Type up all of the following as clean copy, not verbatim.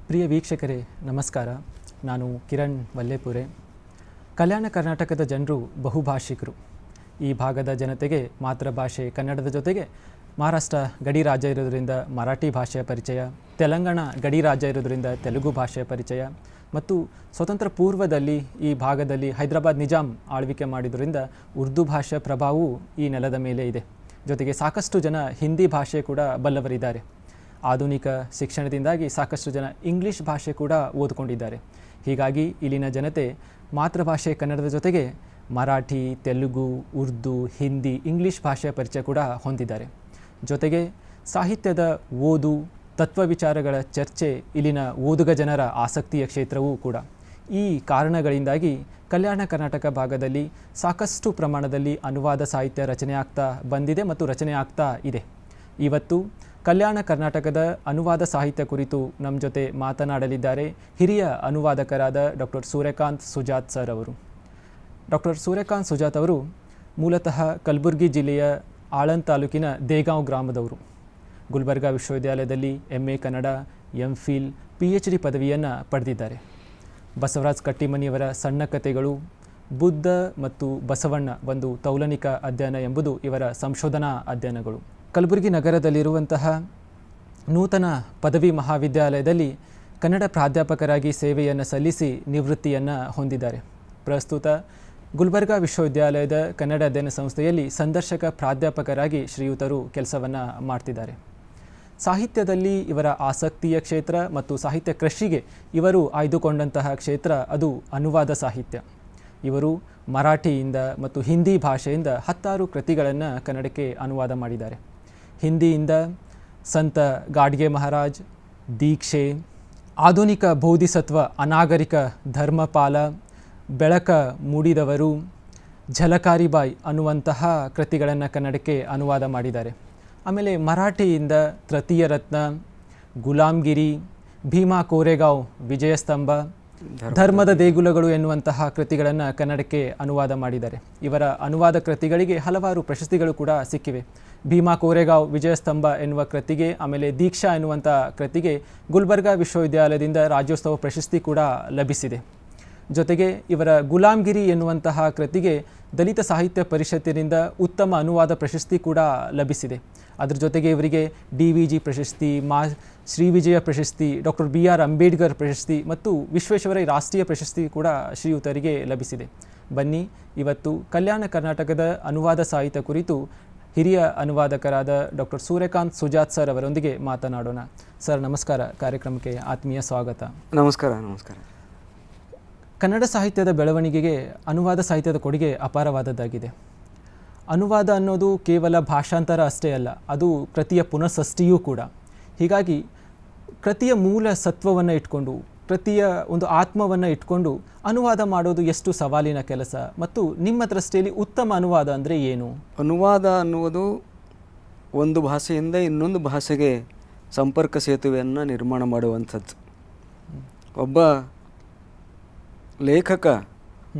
ಪ್ರಿಯ ವೀಕ್ಷಕರೇ ನಮಸ್ಕಾರ. ನಾನು ಕಿರಣ್ ವಲ್ಲೇಪುರೆ. ಕಲ್ಯಾಣ ಕರ್ನಾಟಕದ ಜನರು ಬಹುಭಾಷಿಕರು. ಈ ಭಾಗದ ಜನತೆಗೆ ಮಾತೃಭಾಷೆ ಕನ್ನಡದ ಜೊತೆಗೆ ಮಹಾರಾಷ್ಟ್ರ ಗಡಿ ರಾಜ್ಯ ಇರೋದರಿಂದ ಮರಾಠಿ ಭಾಷೆಯ ಪರಿಚಯ, ತೆಲಂಗಾಣ ಗಡಿ ರಾಜ್ಯ ಇರೋದರಿಂದ ತೆಲುಗು ಭಾಷೆಯ ಪರಿಚಯ ಮತ್ತು ಸ್ವತಂತ್ರ ಪೂರ್ವದಲ್ಲಿ ಈ ಭಾಗದಲ್ಲಿ ಹೈದರಾಬಾದ್ ನಿಜಾಮ್ ಆಳ್ವಿಕೆ ಮಾಡಿದ್ರಿಂದ ಉರ್ದು ಭಾಷೆಯ ಪ್ರಭಾವವು ಈ ನೆಲದ ಮೇಲೆ ಇದೆ. ಜೊತೆಗೆ ಸಾಕಷ್ಟು ಜನ ಹಿಂದಿ ಭಾಷೆ ಕೂಡ ಬಲ್ಲವರಿದ್ದಾರೆ. ಆಧುನಿಕ ಶಿಕ್ಷಣದಿಂದಾಗಿ ಸಾಕಷ್ಟು ಜನ ಇಂಗ್ಲೀಷ್ ಭಾಷೆ ಕೂಡ ಓದಿಕೊಂಡಿದ್ದಾರೆ. ಹೀಗಾಗಿ ಇಲ್ಲಿನ ಜನತೆ ಮಾತೃಭಾಷೆ ಕನ್ನಡದ ಜೊತೆಗೆ ಮರಾಠಿ, ತೆಲುಗು, ಉರ್ದು, ಹಿಂದಿ, ಇಂಗ್ಲೀಷ್ ಭಾಷೆಯ ಪರಿಚಯ ಕೂಡ ಹೊಂದಿದ್ದಾರೆ. ಜೊತೆಗೆ ಸಾಹಿತ್ಯದ ಓದು, ತತ್ವ ವಿಚಾರಗಳ ಚರ್ಚೆ ಇಲ್ಲಿನ ಓದುಗ ಜನರ ಆಸಕ್ತಿಯ ಕ್ಷೇತ್ರವೂ ಕೂಡ. ಈ ಕಾರಣಗಳಿಂದಾಗಿ ಕಲ್ಯಾಣ ಕರ್ನಾಟಕ ಭಾಗದಲ್ಲಿ ಸಾಕಷ್ಟು ಪ್ರಮಾಣದಲ್ಲಿ ಅನುವಾದ ಸಾಹಿತ್ಯ ರಚನೆ ಆಗ್ತಾ ಬಂದಿದೆ ಮತ್ತು ರಚನೆ ಆಗ್ತಾ ಇದೆ. ಇವತ್ತು ಕಲ್ಯಾಣ ಕರ್ನಾಟಕದ ಅನುವಾದ ಸಾಹಿತ್ಯ ಕುರಿತು ನಮ್ಮ ಜೊತೆ ಮಾತನಾಡಲಿದ್ದಾರೆ ಹಿರಿಯ ಅನುವಾದಕರಾದ ಡಾಕ್ಟರ್ ಸೂರ್ಯಕಾಂತ್ ಸುಜಾತ್ ಸರ್ ಅವರು. ಡಾಕ್ಟರ್ ಸೂರ್ಯಕಾಂತ್ ಸುಜಾತ್ ಅವರು ಮೂಲತಃ ಕಲಬುರಗಿ ಜಿಲ್ಲೆಯ ಆಳಂದ್ ತಾಲೂಕಿನ ದೇಗಾಂವ್ ಗ್ರಾಮದವರು. ಗುಲ್ಬರ್ಗಾ ವಿಶ್ವವಿದ್ಯಾಲಯದಲ್ಲಿ MA ಕನ್ನಡ, MPhil, PhD ಪದವಿಯನ್ನು ಪಡೆದಿದ್ದಾರೆ. ಬಸವರಾಜ್ ಕಟ್ಟಿಮನಿಯವರ ಸಣ್ಣ ಕಥೆಗಳು, ಬುದ್ಧ ಮತ್ತು ಬಸವಣ್ಣ ಒಂದು ತೌಲನಿಕ ಅಧ್ಯಯನ ಎಂಬುದು ಇವರ ಸಂಶೋಧನಾ ಅಧ್ಯಯನಗಳು. ಕಲಬುರಗಿ ನಗರದಲ್ಲಿರುವಂತಹ ನೂತನ ಪದವಿ ಮಹಾವಿದ್ಯಾಲಯದಲ್ಲಿ ಕನ್ನಡ ಪ್ರಾಧ್ಯಾಪಕರಾಗಿ ಸೇವೆಯನ್ನು ಸಲ್ಲಿಸಿ ನಿವೃತ್ತಿಯನ್ನು ಹೊಂದಿದ್ದಾರೆ. ಪ್ರಸ್ತುತ ಗುಲ್ಬರ್ಗಾ ವಿಶ್ವವಿದ್ಯಾಲಯದ ಕನ್ನಡ ಅಧ್ಯಯನ ಸಂಸ್ಥೆಯಲ್ಲಿ ಸಂದರ್ಶಕ ಪ್ರಾಧ್ಯಾಪಕರಾಗಿ ಶ್ರೀಯುತರು ಕೆಲಸವನ್ನು ಮಾಡ್ತಿದ್ದಾರೆ. ಸಾಹಿತ್ಯದಲ್ಲಿ ಇವರ ಆಸಕ್ತಿಯ ಕ್ಷೇತ್ರ ಮತ್ತು ಸಾಹಿತ್ಯ ಕೃಷಿಗೆ ಇವರು ಆಯ್ದುಕೊಂಡಂತಹ ಕ್ಷೇತ್ರ ಅದು ಅನುವಾದ ಸಾಹಿತ್ಯ. ಇವರು ಮರಾಠಿಯಿಂದ ಮತ್ತು ಹಿಂದಿ ಭಾಷೆಯಿಂದ 10 ಕೃತಿಗಳನ್ನು ಕನ್ನಡಕ್ಕೆ ಅನುವಾದ ಮಾಡಿದ್ದಾರೆ. ಹಿಂದಿಯಿಂದ ಸಂತ ಗಾಡ್ಗೆ ಮಹಾರಾಜ್, ದೀಕ್ಷೆ, ಆಧುನಿಕ ಬೋಧಿಸತ್ವ ಅನಾಗರಿಕ ಧರ್ಮಪಾಲ, ಬೆಳಕ ಮೂಡಿದವರು, ಝಲಕಾರಿಬಾಯಿ ಅನ್ನುವಂತಹ ಕೃತಿಗಳನ್ನು ಕನ್ನಡಕ್ಕೆ ಅನುವಾದ ಮಾಡಿದ್ದಾರೆ. ಆಮೇಲೆ ಮರಾಠಿಯಿಂದ ತೃತೀಯ ರತ್ನ, ಗುಲಾಮ್ಗಿರಿ, ಭೀಮಾ ಕೋರೆಗಾಂವ್ ವಿಜಯಸ್ತಂಭ, ಧರ್ಮದ ದೇಗುಲಗಳು ಎನ್ನುವಂತಹ ಕೃತಿಗಳನ್ನು ಕನ್ನಡಕ್ಕೆ ಅನುವಾದ ಮಾಡಿದ್ದಾರೆ. ಇವರ ಅನುವಾದ ಕೃತಿಗಳಿಗೆ ಹಲವಾರು ಪ್ರಶಸ್ತಿಗಳು ಕೂಡ ಸಿಕ್ಕಿವೆ. ಭೀಮಾ ಕೋರೆಗಾಂವ್ ವಿಜಯಸ್ತಂಭ ಎನ್ನುವ ಕೃತಿಗೆ, ಆಮೇಲೆ ದೀಕ್ಷಾ ಎನ್ನುವಂಥ ಕೃತಿಗೆ ಗುಲ್ಬರ್ಗಾ ವಿಶ್ವವಿದ್ಯಾಲಯದಿಂದ ರಾಜ್ಯೋತ್ಸವ ಪ್ರಶಸ್ತಿ ಕೂಡ ಲಭಿಸಿದೆ. ಜೊತೆಗೆ ಇವರ ಗುಲಾಮ್ಗಿರಿ ಎನ್ನುವಂತಹ ಕೃತಿಗೆ ದಲಿತ ಸಾಹಿತ್ಯ ಪರಿಷತ್ತಿನಿಂದ ಉತ್ತಮ ಅನುವಾದ ಪ್ರಶಸ್ತಿ ಕೂಡ ಲಭಿಸಿದೆ. ಅದರ ಜೊತೆಗೆ ಇವರಿಗೆ DVG ಪ್ರಶಸ್ತಿ, ಶ್ರೀ ವಿಜಯ ಪ್ರಶಸ್ತಿ, ಡಾಕ್ಟರ್ BR ಅಂಬೇಡ್ಕರ್ ಪ್ರಶಸ್ತಿ ಮತ್ತು ವಿಶ್ವೇಶ್ವರಯ್ಯ ರಾಷ್ಟ್ರೀಯ ಪ್ರಶಸ್ತಿ ಕೂಡ ಶ್ರೀಯುತರಿಗೆ ಲಭಿಸಿದೆ. ಬನ್ನಿ ಇವತ್ತು ಕಲ್ಯಾಣ ಕರ್ನಾಟಕದ ಅನುವಾದ ಸಾಹಿತ್ಯ ಕುರಿತು ಹಿರಿಯ ಅನುವಾದಕರಾದ ಡಾಕ್ಟರ್ ಸೂರ್ಯಕಾಂತ್ ಸುಜಾತ್ ಸರ್ ಅವರೊಂದಿಗೆ ಮಾತನಾಡೋಣ. ಸರ್ ನಮಸ್ಕಾರ, ಕಾರ್ಯಕ್ರಮಕ್ಕೆ ಆತ್ಮೀಯ ಸ್ವಾಗತ. ನಮಸ್ಕಾರ. ನಮಸ್ಕಾರ. ಕನ್ನಡ ಸಾಹಿತ್ಯದ ಬೆಳವಣಿಗೆಗೆ ಅನುವಾದ ಸಾಹಿತ್ಯದ ಕೊಡುಗೆ ಅಪಾರವಾದದ್ದಾಗಿದೆ. ಅನುವಾದ ಅನ್ನೋದು ಕೇವಲ ಭಾಷಾಂತರ ಅಷ್ಟೇ ಅಲ್ಲ, ಅದು ಕೃತಿಯ ಪುನಃಸೃಷ್ಟಿಯೂ ಕೂಡ. ಹೀಗಾಗಿ ಕೃತಿಯ ಮೂಲ ಸತ್ವವನ್ನು ಇಟ್ಕೊಂಡು, ಕೃತಿಯ ಒಂದು ಆತ್ಮವನ್ನು ಇಟ್ಕೊಂಡು ಅನುವಾದ ಮಾಡೋದು ಎಷ್ಟು ಸವಾಲಿನ ಕೆಲಸ ಮತ್ತು ನಿಮ್ಮ ದೃಷ್ಟಿಯಲ್ಲಿ ಉತ್ತಮ ಅನುವಾದ ಅಂದರೆ ಏನು? ಅನುವಾದ ಅನ್ನುವುದು ಒಂದು ಭಾಷೆಯಿಂದ ಇನ್ನೊಂದು ಭಾಷೆಗೆ ಸಂಪರ್ಕ ಸೇತುವೆಯನ್ನು ನಿರ್ಮಾಣ ಮಾಡುವಂಥದ್ದು. ಒಬ್ಬ ಲೇಖಕ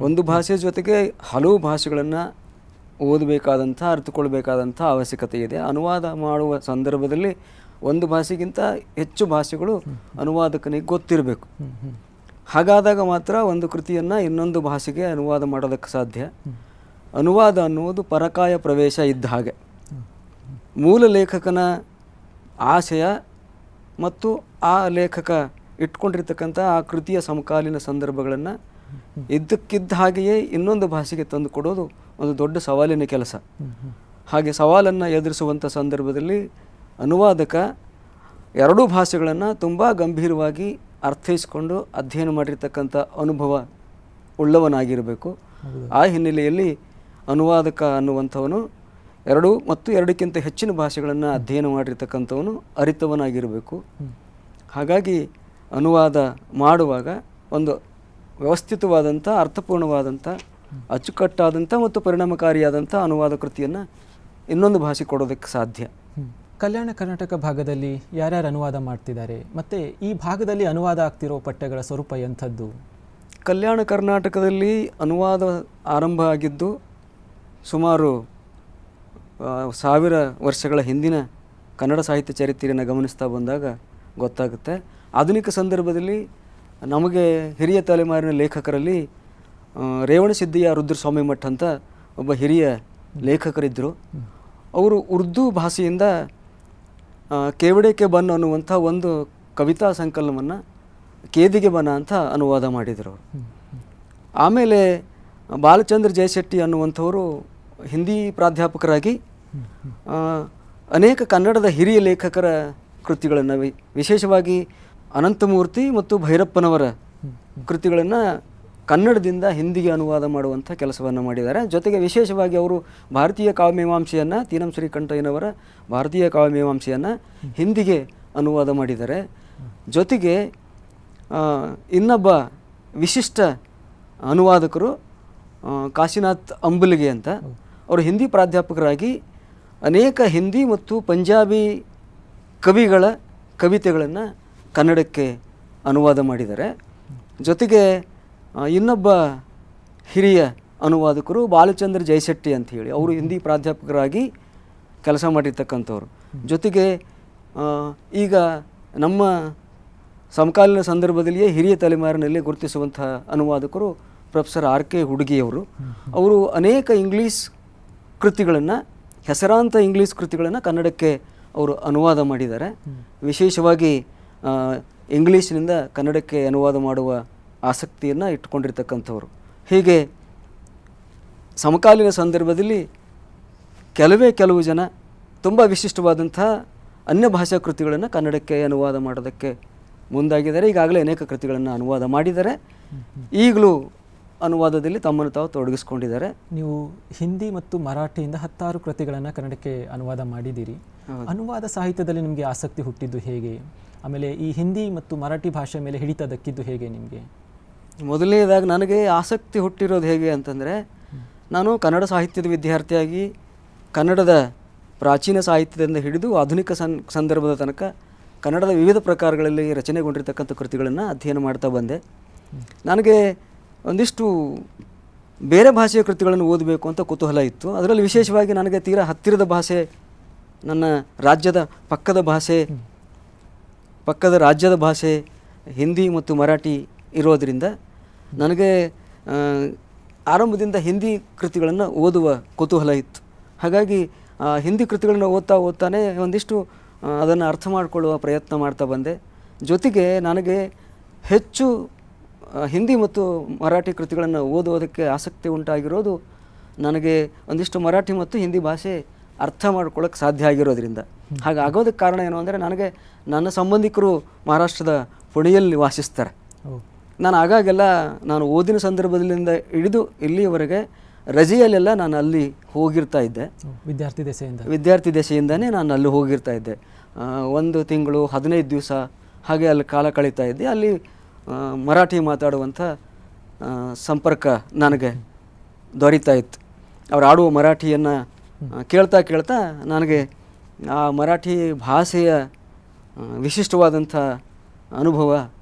ಒಂದು ಭಾಷೆ ಜೊತೆಗೆ ಹಲವು ಭಾಷೆಗಳನ್ನು ಓದಬೇಕಾದಂಥ, ಅರ್ಥಕೊಳ್ಬೇಕಾದಂಥ ಅವಶ್ಯಕತೆ ಇದೆ. ಅನುವಾದ ಮಾಡುವ ಸಂದರ್ಭದಲ್ಲಿ ಒಂದು ಭಾಷೆಗಿಂತ ಹೆಚ್ಚು ಭಾಷೆಗಳು ಅನುವಾದಕನಿಗೆ ಗೊತ್ತಿರಬೇಕು. ಹಾಗಾದಾಗ ಮಾತ್ರ ಒಂದು ಕೃತಿಯನ್ನು ಇನ್ನೊಂದು ಭಾಷೆಗೆ ಅನುವಾದ ಮಾಡೋದಕ್ಕೆ ಸಾಧ್ಯ. ಅನುವಾದ ಅನ್ನುವುದು ಪರಕಾಯ ಪ್ರವೇಶ ಇದ್ದ ಹಾಗೆ. ಮೂಲ ಲೇಖಕನ ಆಶಯ ಮತ್ತು ಆ ಲೇಖಕ ಇಟ್ಕೊಂಡಿರ್ತಕ್ಕಂಥ ಆ ಕೃತಿಯ ಸಮಕಾಲೀನ ಸಂದರ್ಭಗಳನ್ನು ಇದ್ದಕ್ಕಿದ್ದ ಹಾಗೆಯೇ ಇನ್ನೊಂದು ಭಾಷೆಗೆ ತಂದು ಕೊಡೋದು ಒಂದು ದೊಡ್ಡ ಸವಾಲಿನ ಕೆಲಸ. ಹಾಗೆ ಸವಾಲನ್ನು ಎದುರಿಸುವಂಥ ಸಂದರ್ಭದಲ್ಲಿ ಅನುವಾದಕ ಎರಡೂ ಭಾಷೆಗಳನ್ನು ತುಂಬ ಗಂಭೀರವಾಗಿ ಅರ್ಥೈಸಿಕೊಂಡು ಅಧ್ಯಯನ ಮಾಡಿರ್ತಕ್ಕಂಥ ಅನುಭವ ಉಳ್ಳವನಾಗಿರಬೇಕು. ಆ ಹಿನ್ನೆಲೆಯಲ್ಲಿ ಅನುವಾದಕ ಅನ್ನುವಂಥವನು 2 ಮತ್ತು 2ಕ್ಕಿಂತ ಹೆಚ್ಚಿನ ಭಾಷೆಗಳನ್ನು ಅಧ್ಯಯನ ಮಾಡಿರ್ತಕ್ಕಂಥವನು ಅರಿತವನಾಗಿರಬೇಕು. ಹಾಗಾಗಿ ಅನುವಾದ ಮಾಡುವಾಗ ಒಂದು ವ್ಯವಸ್ಥಿತವಾದಂಥ, ಅರ್ಥಪೂರ್ಣವಾದಂಥ, ಅಚ್ಚುಕಟ್ಟಾದಂಥ ಮತ್ತು ಪರಿಣಾಮಕಾರಿಯಾದಂಥ ಅನುವಾದ ಕೃತಿಯನ್ನು ಇನ್ನೊಂದು ಭಾಷೆ ಕೊಡೋದಕ್ಕೆ ಸಾಧ್ಯ. ಕಲ್ಯಾಣ ಕರ್ನಾಟಕ ಭಾಗದಲ್ಲಿ ಯಾರ್ಯಾರು ಅನುವಾದ ಮಾಡ್ತಿದ್ದಾರೆ ಮತ್ತು ಈ ಭಾಗದಲ್ಲಿ ಅನುವಾದ ಆಗ್ತಿರೋ ಪಠ್ಯಗಳ ಸ್ವರೂಪ ಎಂಥದ್ದು? ಕಲ್ಯಾಣ ಕರ್ನಾಟಕದಲ್ಲಿ ಅನುವಾದ ಆರಂಭ ಆಗಿದ್ದು ಸುಮಾರು 1000 ವರ್ಷಗಳ ಹಿಂದಿನ ಕನ್ನಡ ಸಾಹಿತ್ಯ ಚರಿತ್ರೆಯನ್ನು ಗಮನಿಸ್ತಾ ಬಂದಾಗ ಗೊತ್ತಾಗುತ್ತೆ. ಆಧುನಿಕ ಸಂದರ್ಭದಲ್ಲಿ ನಮಗೆ ಹಿರಿಯ ತಲೆಮಾರಿನ ಲೇಖಕರಲ್ಲಿ ರೇವಣಸಿದ್ದಯ್ಯ ರುದ್ರಸ್ವಾಮಿ ಮಠ ಅಂತ ಒಬ್ಬ ಹಿರಿಯ ಲೇಖಕರಿದ್ದರು. ಅವರು ಉರ್ದು ಭಾಷೆಯಿಂದ ಕೇವಡೆ ಕೆ ಬನ್ ಅನ್ನುವಂಥ ಒಂದು ಕವಿತಾ ಸಂಕಲನವನ್ನು ಕೇದಿಗೆ ಬನ ಅಂತ ಅನುವಾದ ಮಾಡಿದರು ಅವರು. ಆಮೇಲೆ ಬಾಲಚಂದ್ರ ಜಯಶೆಟ್ಟಿ ಅನ್ನುವಂಥವರು ಹಿಂದಿ ಪ್ರಾಧ್ಯಾಪಕರಾಗಿ ಅನೇಕ ಕನ್ನಡದ ಹಿರಿಯ ಲೇಖಕರ ಕೃತಿಗಳನ್ನು ವಿಶೇಷವಾಗಿ ಅನಂತಮೂರ್ತಿ ಮತ್ತು ಭೈರಪ್ಪನವರ ಕೃತಿಗಳನ್ನು ಕನ್ನಡದಿಂದ ಹಿಂದಿಗೆ ಅನುವಾದ ಮಾಡುವಂಥ ಕೆಲಸವನ್ನು ಮಾಡಿದ್ದಾರೆ. ಜೊತೆಗೆ ವಿಶೇಷವಾಗಿ ಅವರು ಭಾರತೀಯ ಕಾವ್ಯಮೀಮಾಂಸೆಯನ್ನು ತೀನಂ ಶ್ರೀಕಂಠಯ್ಯನವರ ಭಾರತೀಯ ಕಾವ್ಯಮೀಮಾಂಸೆಯನ್ನು ಹಿಂದಿಗೆ ಅನುವಾದ ಮಾಡಿದ್ದಾರೆ. ಜೊತೆಗೆ ಇನ್ನೊಬ್ಬ ವಿಶಿಷ್ಟ ಅನುವಾದಕರು ಕಾಶಿನಾಥ್ ಅಂಬುಲಿಗೆ ಅಂತ, ಅವರು ಹಿಂದಿ ಪ್ರಾಧ್ಯಾಪಕರಾಗಿ ಅನೇಕ ಹಿಂದಿ ಮತ್ತು ಪಂಜಾಬಿ ಕವಿಗಳ ಕವಿತೆಗಳನ್ನು ಕನ್ನಡಕ್ಕೆ ಅನುವಾದ ಮಾಡಿದ್ದಾರೆ. ಜೊತೆಗೆ ಇನ್ನೊಬ್ಬ ಹಿರಿಯ ಅನುವಾದಕರು ಬಾಲಚಂದ್ರ ಜಯಶೆಟ್ಟಿ ಅಂತ ಹೇಳಿ, ಅವರು ಹಿಂದಿ ಪ್ರಾಧ್ಯಾಪಕರಾಗಿ ಕೆಲಸ ಮಾಡಿರ್ತಕ್ಕಂಥವ್ರು. ಜೊತೆಗೆ ಈಗ ನಮ್ಮ ಸಮಕಾಲೀನ ಸಂದರ್ಭದಲ್ಲಿಯೇ ಹಿರಿಯ ತಲೆಮಾರಿನಲ್ಲಿ ಗುರುತಿಸುವಂಥ ಅನುವಾದಕರು ಪ್ರೊಫೆಸರ್ ಆರ್ ಕೆ ಹುಡುಗಿಯವರು. ಅವರು ಅನೇಕ ಇಂಗ್ಲೀಷ್ ಕೃತಿಗಳನ್ನು, ಹೆಸರಾಂತ ಇಂಗ್ಲೀಷ್ ಕೃತಿಗಳನ್ನು ಕನ್ನಡಕ್ಕೆ ಅವರು ಅನುವಾದ ಮಾಡಿದ್ದಾರೆ. ವಿಶೇಷವಾಗಿ ಇಂಗ್ಲೀಷ್ನಿಂದ ಕನ್ನಡಕ್ಕೆ ಅನುವಾದ ಮಾಡುವ ಆಸಕ್ತಿಯನ್ನು ಇಟ್ಕೊಂಡಿರ್ತಕ್ಕಂಥವ್ರು. ಹೀಗೆ ಸಮಕಾಲೀನ ಸಂದರ್ಭದಲ್ಲಿ ಕೆಲವು ಜನ ತುಂಬ ವಿಶಿಷ್ಟವಾದಂಥ ಅನ್ಯ ಭಾಷಾ ಕೃತಿಗಳನ್ನು ಕನ್ನಡಕ್ಕೆ ಅನುವಾದ ಮಾಡೋದಕ್ಕೆ ಮುಂದಾಗಿದ್ದಾರೆ. ಈಗಾಗಲೇ ಅನೇಕ ಕೃತಿಗಳನ್ನು ಅನುವಾದ ಮಾಡಿದ್ದಾರೆ. ಈಗಲೂ ಅನುವಾದದಲ್ಲಿ ತಮ್ಮನ್ನು ತಾವು ತೊಡಗಿಸ್ಕೊಂಡಿದ್ದಾರೆ. ನೀವು ಹಿಂದಿ ಮತ್ತು ಮರಾಠಿಯಿಂದ 10 ಕೃತಿಗಳನ್ನು ಕನ್ನಡಕ್ಕೆ ಅನುವಾದ ಮಾಡಿದ್ದೀರಿ. ಅನುವಾದ ಸಾಹಿತ್ಯದಲ್ಲಿ ನಿಮಗೆ ಆಸಕ್ತಿ ಹುಟ್ಟಿದ್ದು ಹೇಗೆ? ಆಮೇಲೆ ಈ ಹಿಂದಿ ಮತ್ತು ಮರಾಠಿ ಭಾಷೆ ಮೇಲೆ ಹಿಡಿತ ದಕ್ಕಿದ್ದು ಹೇಗೆ ನಿಮಗೆ? ಮೊದಲನೇದಾಗಿ ನನಗೆ ಆಸಕ್ತಿ ಹುಟ್ಟಿರೋದು ಹೇಗೆ ಅಂತಂದರೆ, ನಾನು ಕನ್ನಡ ಸಾಹಿತ್ಯದ ವಿದ್ಯಾರ್ಥಿಯಾಗಿ ಕನ್ನಡದ ಪ್ರಾಚೀನ ಸಾಹಿತ್ಯದಿಂದ ಹಿಡಿದು ಆಧುನಿಕ ಸಂದರ್ಭದ ತನಕ ಕನ್ನಡದ ವಿವಿಧ ಪ್ರಕಾರಗಳಲ್ಲಿ ರಚನೆಗೊಂಡಿರ್ತಕ್ಕಂಥ ಕೃತಿಗಳನ್ನು ಅಧ್ಯಯನ ಮಾಡ್ತಾ ಬಂದೆ. ನನಗೆ ಒಂದಿಷ್ಟು ಬೇರೆ ಭಾಷೆಯ ಕೃತಿಗಳನ್ನು ಓದಬೇಕು ಅಂತ ಕುತೂಹಲ ಇತ್ತು. ಅದರಲ್ಲಿ ವಿಶೇಷವಾಗಿ ನನಗೆ ತೀರಾ ಹತ್ತಿರದ ಭಾಷೆ, ನನ್ನ ರಾಜ್ಯದ ಪಕ್ಕದ ರಾಜ್ಯದ ಭಾಷೆ ಹಿಂದಿ ಮತ್ತು ಮರಾಠಿ ಇರೋದರಿಂದ ನನಗೆ ಆರಂಭದಿಂದ ಹಿಂದಿ ಕೃತಿಗಳನ್ನು ಓದುವ ಕುತೂಹಲ ಇತ್ತು. ಹಾಗಾಗಿ ಹಿಂದಿ ಕೃತಿಗಳನ್ನು ಓದ್ತಾನೆ ಒಂದಿಷ್ಟು ಅದನ್ನು ಅರ್ಥ ಮಾಡಿಕೊಳ್ಳುವ ಪ್ರಯತ್ನ ಮಾಡ್ತಾ ಬಂದೆ. ಜೊತೆಗೆ ನನಗೆ ಹೆಚ್ಚು ಹಿಂದಿ ಮತ್ತು ಮರಾಠಿ ಕೃತಿಗಳನ್ನು ಓದುವುದಕ್ಕೆ ಆಸಕ್ತಿ ಉಂಟಾಗಿರೋದು ನನಗೆ ಒಂದಿಷ್ಟು ಮರಾಠಿ ಮತ್ತು ಹಿಂದಿ ಭಾಷೆ ಅರ್ಥ ಮಾಡ್ಕೊಳ್ಳೋಕ್ಕೆ ಸಾಧ್ಯ ಆಗಿರೋದ್ರಿಂದ. ಹಾಗಾಗೋದಕ್ಕೆ ಕಾರಣ ಏನು ಅಂದರೆ, ನನಗೆ ನನ್ನ ಸಂಬಂಧಿಕರು ಮಹಾರಾಷ್ಟ್ರದ ಪುಣೆಯಲ್ಲಿ ವಾಸಿಸ್ತಾರೆ. ನಾನು ಆಗಾಗೆಲ್ಲ ನಾನು ಓದಿನ ಸಂದರ್ಭದಿಂದ ಹಿಡಿದು ಇಲ್ಲಿಯವರೆಗೆ ರಜೆಯಲ್ಲೆಲ್ಲ ನಾನು ಅಲ್ಲಿ ಹೋಗಿರ್ತಾ ಇದ್ದೆ. ವಿದ್ಯಾರ್ಥಿ ದೆಸೆಯಿಂದನೇ ನಾನು ಅಲ್ಲಿ ಹೋಗಿರ್ತಾ ಇದ್ದೆ. 1 ತಿಂಗಳು 15 ದಿವಸ ಹಾಗೆ ಅಲ್ಲಿ ಕಾಲ ಕಳೀತಾ ಇದ್ದೆ. ಅಲ್ಲಿ ಮರಾಠಿ ಮಾತಾಡುವಂಥ ಸಂಪರ್ಕ ನನಗೆ ದೊರೀತಾ ಇತ್ತು. ಅವ್ರು ಆಡುವ ಮರಾಠಿಯನ್ನು ಕೇಳ್ತಾ ನನಗೆ ಆ ಮರಾಠಿ ಭಾಷೆಯ ವಿಶಿಷ್ಟವಾದಂಥ ಅನುಭವ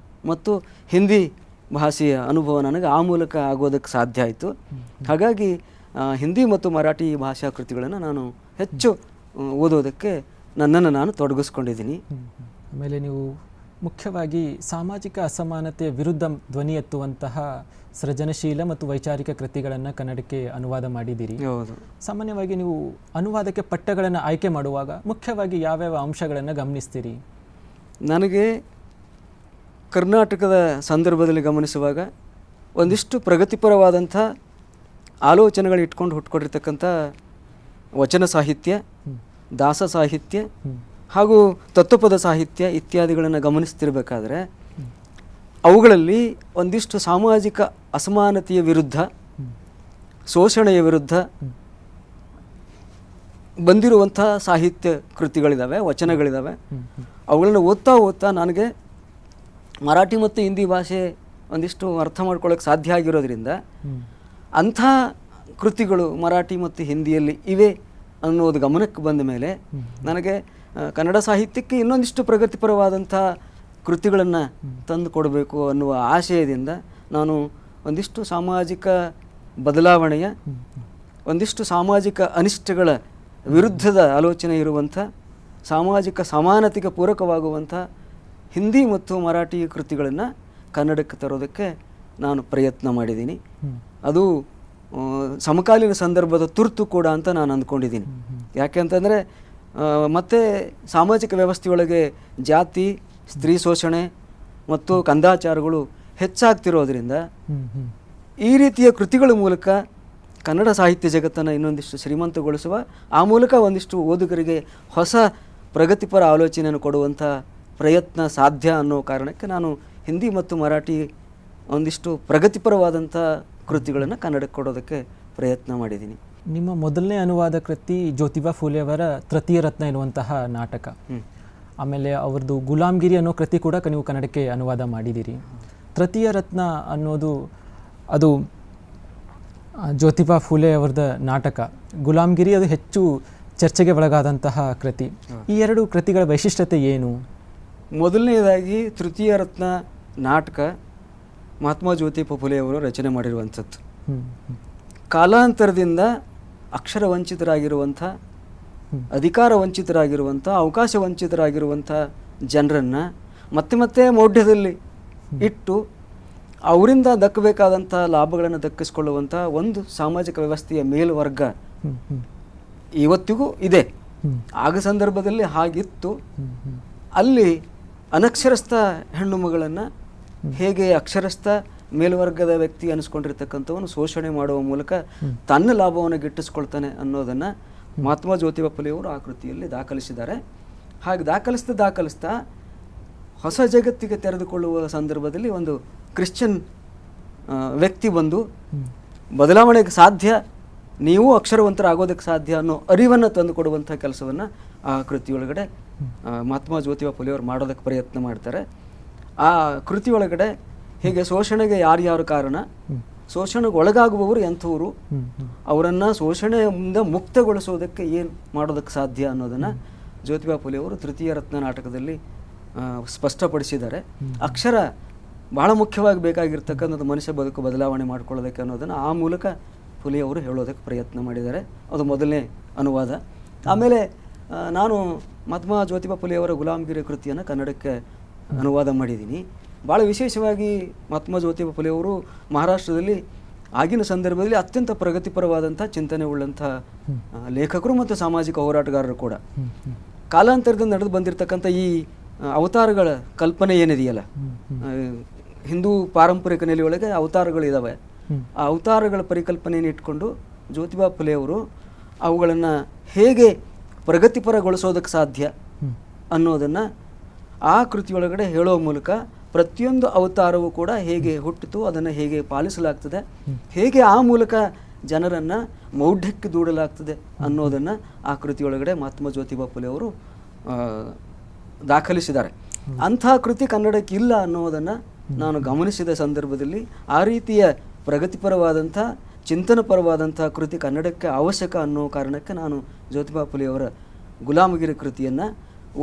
ಮತ್ತು ಹಿಂದಿ ಭಾಷೆಯ ಅನುಭವ ನನಗೆ ಆ ಮೂಲಕ ಆಗೋದಕ್ಕೆ ಸಾಧ್ಯ ಆಯಿತು. ಹಾಗಾಗಿ ಹಿಂದಿ ಮತ್ತು ಮರಾಠಿ ಭಾಷಾ ಕೃತಿಗಳನ್ನು ನಾನು ಹೆಚ್ಚು ಓದೋದಕ್ಕೆ ನನ್ನನ್ನು ನಾನು ತೊಡಗಿಸ್ಕೊಂಡಿದ್ದೀನಿ. ಆಮೇಲೆ ನೀವು ಮುಖ್ಯವಾಗಿ ಸಾಮಾಜಿಕ ಅಸಮಾನತೆಯ ವಿರುದ್ಧ ಧ್ವನಿ ಎತ್ತುವಂತಹ ಸೃಜನಶೀಲ ಮತ್ತು ವೈಚಾರಿಕ ಕೃತಿಗಳನ್ನು ಕನ್ನಡಕ್ಕೆ ಅನುವಾದ ಮಾಡಿದ್ದೀರಿ. ಹೌದು. ಸಾಮಾನ್ಯವಾಗಿ ನೀವು ಅನುವಾದಕ್ಕೆ ಪಠ್ಯಗಳನ್ನು ಆಯ್ಕೆ ಮಾಡುವಾಗ ಮುಖ್ಯವಾಗಿ ಯಾವ್ಯಾವ ಅಂಶಗಳನ್ನು ಗಮನಿಸ್ತೀರಿ? ನನಗೆ ಕರ್ನಾಟಕದ ಸಂದರ್ಭದಲ್ಲಿ ಗಮನಿಸುವಾಗ ಒಂದಿಷ್ಟು ಪ್ರಗತಿಪರವಾದಂಥ ಆಲೋಚನೆಗಳು ಇಟ್ಕೊಂಡು ಹುಟ್ಕೊಂಡಿರ್ತಕ್ಕಂಥ ವಚನ ಸಾಹಿತ್ಯ, ದಾಸ ಸಾಹಿತ್ಯ ಹಾಗೂ ತತ್ವಪದ ಸಾಹಿತ್ಯ ಇತ್ಯಾದಿಗಳನ್ನು ಗಮನಿಸ್ತಿರ್ಬೇಕಾದ್ರೆ ಅವುಗಳಲ್ಲಿ ಒಂದಿಷ್ಟು ಸಾಮಾಜಿಕ ಅಸಮಾನತೆಯ ವಿರುದ್ಧ, ಶೋಷಣೆಯ ವಿರುದ್ಧ ಬಂದಿರುವಂಥ ಸಾಹಿತ್ಯ ಕೃತಿಗಳಿದ್ದಾವೆ, ವಚನಗಳಿದ್ದಾವೆ. ಅವುಗಳನ್ನು ಓದ್ತಾ ನನಗೆ ಮರಾಠಿ ಮತ್ತು ಹಿಂದಿ ಭಾಷೆ ಒಂದಿಷ್ಟು ಅರ್ಥ ಮಾಡ್ಕೊಳ್ಳೋಕೆ ಸಾಧ್ಯ ಆಗಿರೋದ್ರಿಂದ ಅಂಥ ಕೃತಿಗಳು ಮರಾಠಿ ಮತ್ತು ಹಿಂದಿಯಲ್ಲಿ ಇವೆ ಅನ್ನೋದು ಗಮನಕ್ಕೆ ಬಂದ ಮೇಲೆ ನನಗೆ ಕನ್ನಡ ಸಾಹಿತ್ಯಕ್ಕೆ ಇನ್ನೊಂದಿಷ್ಟು ಪ್ರಗತಿಪರವಾದಂಥ ಕೃತಿಗಳನ್ನು ತಂದು ಕೊಡಬೇಕು ಅನ್ನುವ ಆಶಯದಿಂದ ನಾನು ಒಂದಿಷ್ಟು ಸಾಮಾಜಿಕ ಬದಲಾವಣೆಯ, ಒಂದಿಷ್ಟು ಸಾಮಾಜಿಕ ಅನಿಷ್ಟಗಳ ವಿರುದ್ಧದ ಆಲೋಚನೆ ಇರುವಂಥ, ಸಾಮಾಜಿಕ ಸಮಾನತೆಗೆ ಪೂರಕವಾಗುವಂಥ ಹಿಂದಿ ಮತ್ತು ಮರಾಠಿ ಕೃತಿಗಳನ್ನು ಕನ್ನಡಕ್ಕೆ ತರೋದಕ್ಕೆ ನಾನು ಪ್ರಯತ್ನ ಮಾಡಿದ್ದೀನಿ. ಅದು ಸಮಕಾಲೀನ ಸಂದರ್ಭದ ತುರ್ತು ಕೂಡ ಅಂತ ನಾನು ಅಂದ್ಕೊಂಡಿದ್ದೀನಿ. ಯಾಕೆ ಅಂತಂದರೆ ಮತ್ತು ಸಾಮಾಜಿಕ ವ್ಯವಸ್ಥೆಯೊಳಗೆ ಜಾತಿ, ಸ್ತ್ರೀ ಶೋಷಣೆ ಮತ್ತು ಕಂದಾಚಾರಗಳು ಹೆಚ್ಚಾಗ್ತಿರೋದ್ರಿಂದ ಈ ರೀತಿಯ ಕೃತಿಗಳ ಮೂಲಕ ಕನ್ನಡ ಸಾಹಿತ್ಯ ಜಗತ್ತನ್ನು ಇನ್ನೊಂದಿಷ್ಟು ಶ್ರೀಮಂತಗೊಳಿಸುವ, ಆ ಮೂಲಕ ಒಂದಿಷ್ಟು ಓದುಗರಿಗೆ ಹೊಸ ಪ್ರಗತಿಪರ ಆಲೋಚನೆಯನ್ನು ಕೊಡುವಂಥ ಪ್ರಯತ್ನ ಸಾಧ್ಯ ಅನ್ನೋ ಕಾರಣಕ್ಕೆ ನಾನು ಹಿಂದಿ ಮತ್ತು ಮರಾಠಿ ಒಂದಿಷ್ಟು ಪ್ರಗತಿಪರವಾದಂಥ ಕೃತಿಗಳನ್ನು ಕನ್ನಡಕ್ಕೆ ಕೊಡೋದಕ್ಕೆ ಪ್ರಯತ್ನ ಮಾಡಿದ್ದೀನಿ. ನಿಮ್ಮ ಮೊದಲನೇ ಅನುವಾದ ಕೃತಿ ಜ್ಯೋತಿಬಾ ಫುಲೆ ಅವರ ತೃತೀಯ ರತ್ನ ಎನ್ನುವಂತಹ ನಾಟಕ. ಆಮೇಲೆ ಅವ್ರದ್ದು ಗುಲಾಮ್ಗಿರಿ ಅನ್ನೋ ಕೃತಿ ಕೂಡ ನೀವು ಕನ್ನಡಕ್ಕೆ ಅನುವಾದ ಮಾಡಿದ್ದೀರಿ. ತೃತೀಯ ರತ್ನ ಅನ್ನೋದು ಅದು ಜ್ಯೋತಿಬಾ ಫುಲೆ ಅವರದ ನಾಟಕ. ಗುಲಾಮ್ಗಿರಿ ಅದು ಹೆಚ್ಚು ಚರ್ಚೆಗೆ ಒಳಗಾದಂತಹ ಕೃತಿ. ಈ ಎರಡು ಕೃತಿಗಳ ವೈಶಿಷ್ಟ್ಯತೆ ಏನು? ಮೊದಲನೇದಾಗಿ ತೃತೀಯ ರತ್ನ ನಾಟಕ ಮಹಾತ್ಮ ಜ್ಯೋತಿಬಾ ಫುಲೆ ಅವರು ರಚನೆ ಮಾಡಿರುವಂಥದ್ದು. ಕಾಲಾಂತರದಿಂದ ಅಕ್ಷರ ವಂಚಿತರಾಗಿರುವಂಥ, ಅಧಿಕಾರ ವಂಚಿತರಾಗಿರುವಂಥ, ಅವಕಾಶ ವಂಚಿತರಾಗಿರುವಂಥ ಜನರನ್ನು ಮತ್ತೆ ಮತ್ತೆ ಮೌಢ್ಯದಲ್ಲಿ ಇಟ್ಟು ಅವರಿಂದ ದಕ್ಕಬೇಕಾದಂಥ ಲಾಭಗಳನ್ನು ದಕ್ಕಿಸ್ಕೊಳ್ಳುವಂಥ ಒಂದು ಸಾಮಾಜಿಕ ವ್ಯವಸ್ಥೆಯ ಮೇಲ್ವರ್ಗ ಇವತ್ತಿಗೂ ಇದೆ. ಆಗ ಸಂದರ್ಭದಲ್ಲಿ ಹಾಗಿತ್ತು. ಅಲ್ಲಿ ಅನಕ್ಷರಸ್ಥ ಹೆಣ್ಣು ಮಗಳನ್ನು ಹೇಗೆ ಅಕ್ಷರಸ್ಥ ಮೇಲ್ವರ್ಗದ ವ್ಯಕ್ತಿ ಅನಿಸ್ಕೊಂಡಿರ್ತಕ್ಕಂಥವನು ಶೋಷಣೆ ಮಾಡುವ ಮೂಲಕ ತನ್ನ ಲಾಭವನ್ನು ಗಿಟ್ಟಿಸ್ಕೊಳ್ತಾನೆ ಅನ್ನೋದನ್ನು ಮಹಾತ್ಮ ಜ್ಯೋತಿಬಾ ಫುಲೆಯವರು ಆ ಕೃತಿಯಲ್ಲಿ ದಾಖಲಿಸಿದ್ದಾರೆ. ಹಾಗೆ ದಾಖಲಿಸ್ತಾ ಹೊಸ ಜಗತ್ತಿಗೆ ತೆರೆದುಕೊಳ್ಳುವ ಸಂದರ್ಭದಲ್ಲಿ ಒಂದು ಕ್ರಿಶ್ಚಿಯನ್ ವ್ಯಕ್ತಿ ಬಂದು ಬದಲಾವಣೆಗೆ ಸಾಧ್ಯ, ನೀವು ಅಕ್ಷರವಂತರಾಗೋದಕ್ಕೆ ಸಾಧ್ಯ ಅನ್ನೋ ಅರಿವನ್ನು ತಂದುಕೊಡುವಂಥ ಕೆಲಸವನ್ನು ಆ ಕೃತಿಯೊಳಗಡೆ ಮಹಾತ್ಮ ಜ್ಯೋತಿಬಾ ಫುಲೆಯವರು ಮಾಡೋದಕ್ಕೆ ಪ್ರಯತ್ನ ಮಾಡ್ತಾರೆ. ಆ ಕೃತಿಯೊಳಗಡೆ ಹೀಗೆ ಶೋಷಣೆಗೆ ಯಾರ್ಯಾರು ಕಾರಣ, ಶೋಷಣೆಗೆ ಒಳಗಾಗುವವರು ಎಂಥವರು, ಅವರನ್ನು ಶೋಷಣೆಯಿಂದ ಮುಕ್ತಗೊಳಿಸೋದಕ್ಕೆ ಏನು ಮಾಡೋದಕ್ಕೆ ಸಾಧ್ಯ ಅನ್ನೋದನ್ನು ಜ್ಯೋತಿಬಾ ಫುಲೆಯವರು ತೃತೀಯ ರತ್ನ ನಾಟಕದಲ್ಲಿ ಸ್ಪಷ್ಟಪಡಿಸಿದ್ದಾರೆ. ಅಕ್ಷರ ಬಹಳ ಮುಖ್ಯವಾಗಿ ಬೇಕಾಗಿರ್ತಕ್ಕಂಥದ್ದು ಮನುಷ್ಯ ಬದುಕು ಬದಲಾವಣೆ ಮಾಡ್ಕೊಳ್ಳೋದಕ್ಕೆ ಅನ್ನೋದನ್ನು ಆ ಮೂಲಕ ಫುಲೆಯವರು ಹೇಳೋದಕ್ಕೆ ಪ್ರಯತ್ನ ಮಾಡಿದ್ದಾರೆ. ಅದು ಮೊದಲನೇ ಅನುವಾದ. ಆಮೇಲೆ ನಾನು ಮಹಾತ್ಮ ಜ್ಯೋತಿಬಾ ಫುಲೆಯವರ ಗುಲಾಮ್ಗಿರಿ ಕೃತಿಯನ್ನು ಕನ್ನಡಕ್ಕೆ ಅನುವಾದ ಮಾಡಿದ್ದೀನಿ. ಭಾಳ ವಿಶೇಷವಾಗಿ ಮಹಾತ್ಮ ಜ್ಯೋತಿಬಾ ಫುಲೆಯವರು ಮಹಾರಾಷ್ಟ್ರದಲ್ಲಿ ಆಗಿನ ಸಂದರ್ಭದಲ್ಲಿ ಅತ್ಯಂತ ಪ್ರಗತಿಪರವಾದಂಥ ಚಿಂತನೆ ಉಳ್ಳಂಥ ಲೇಖಕರು ಮತ್ತು ಸಾಮಾಜಿಕ ಹೋರಾಟಗಾರರು ಕೂಡ. ಕಾಲಾಂತರದಿಂದ ನಡೆದು ಬಂದಿರತಕ್ಕಂಥ ಈ ಅವತಾರಗಳ ಕಲ್ಪನೆ ಏನಿದೆಯಲ್ಲ, ಹಿಂದೂ ಪಾರಂಪರಿಕ ನೆಲೆಯೊಳಗೆ ಅವತಾರಗಳಿದ್ದಾವೆ. ಆ ಅವತಾರಗಳ ಪರಿಕಲ್ಪನೆಯನ್ನು ಇಟ್ಕೊಂಡು ಜ್ಯೋತಿಬಾ ಫುಲೆಯವರು ಅವುಗಳನ್ನು ಹೇಗೆ ಪ್ರಗತಿಪರಗೊಳಿಸೋದಕ್ಕೆ ಸಾಧ್ಯ ಅನ್ನೋದನ್ನು ಆ ಕೃತಿಯೊಳಗಡೆ ಹೇಳೋ ಮೂಲಕ ಪ್ರತಿಯೊಂದು ಅವತಾರವೂ ಕೂಡ ಹೇಗೆ ಹುಟ್ಟಿತು, ಅದನ್ನು ಹೇಗೆ ಪಾಲಿಸಲಾಗ್ತದೆ, ಹೇಗೆ ಆ ಮೂಲಕ ಜನರನ್ನು ಮೌಢ್ಯಕ್ಕೆ ದೂಡಲಾಗ್ತದೆ ಅನ್ನೋದನ್ನು ಆ ಕೃತಿಯೊಳಗಡೆ ಮಹಾತ್ಮ ಜ್ಯೋತಿಬಾ ಫುಲೆಯವರು ದಾಖಲಿಸಿದ್ದಾರೆ. ಅಂಥ ಕೃತಿ ಕನ್ನಡಕ್ಕೆ ಇಲ್ಲ ಅನ್ನೋದನ್ನು ನಾನು ಗಮನಿಸಿದ ಸಂದರ್ಭದಲ್ಲಿ ಆ ರೀತಿಯ ಪ್ರಗತಿಪರವಾದಂಥ ಚಿಂತನಪರವಾದಂಥ ಕೃತಿ ಕನ್ನಡಕ್ಕೆ ಅವಶ್ಯಕ ಅನ್ನೋ ಕಾರಣಕ್ಕೆ ನಾನು ಜ್ಯೋತಿಬಾ ಫುಲೆಯವರ ಗುಲಾಮಗಿರಿ ಕೃತಿಯನ್ನು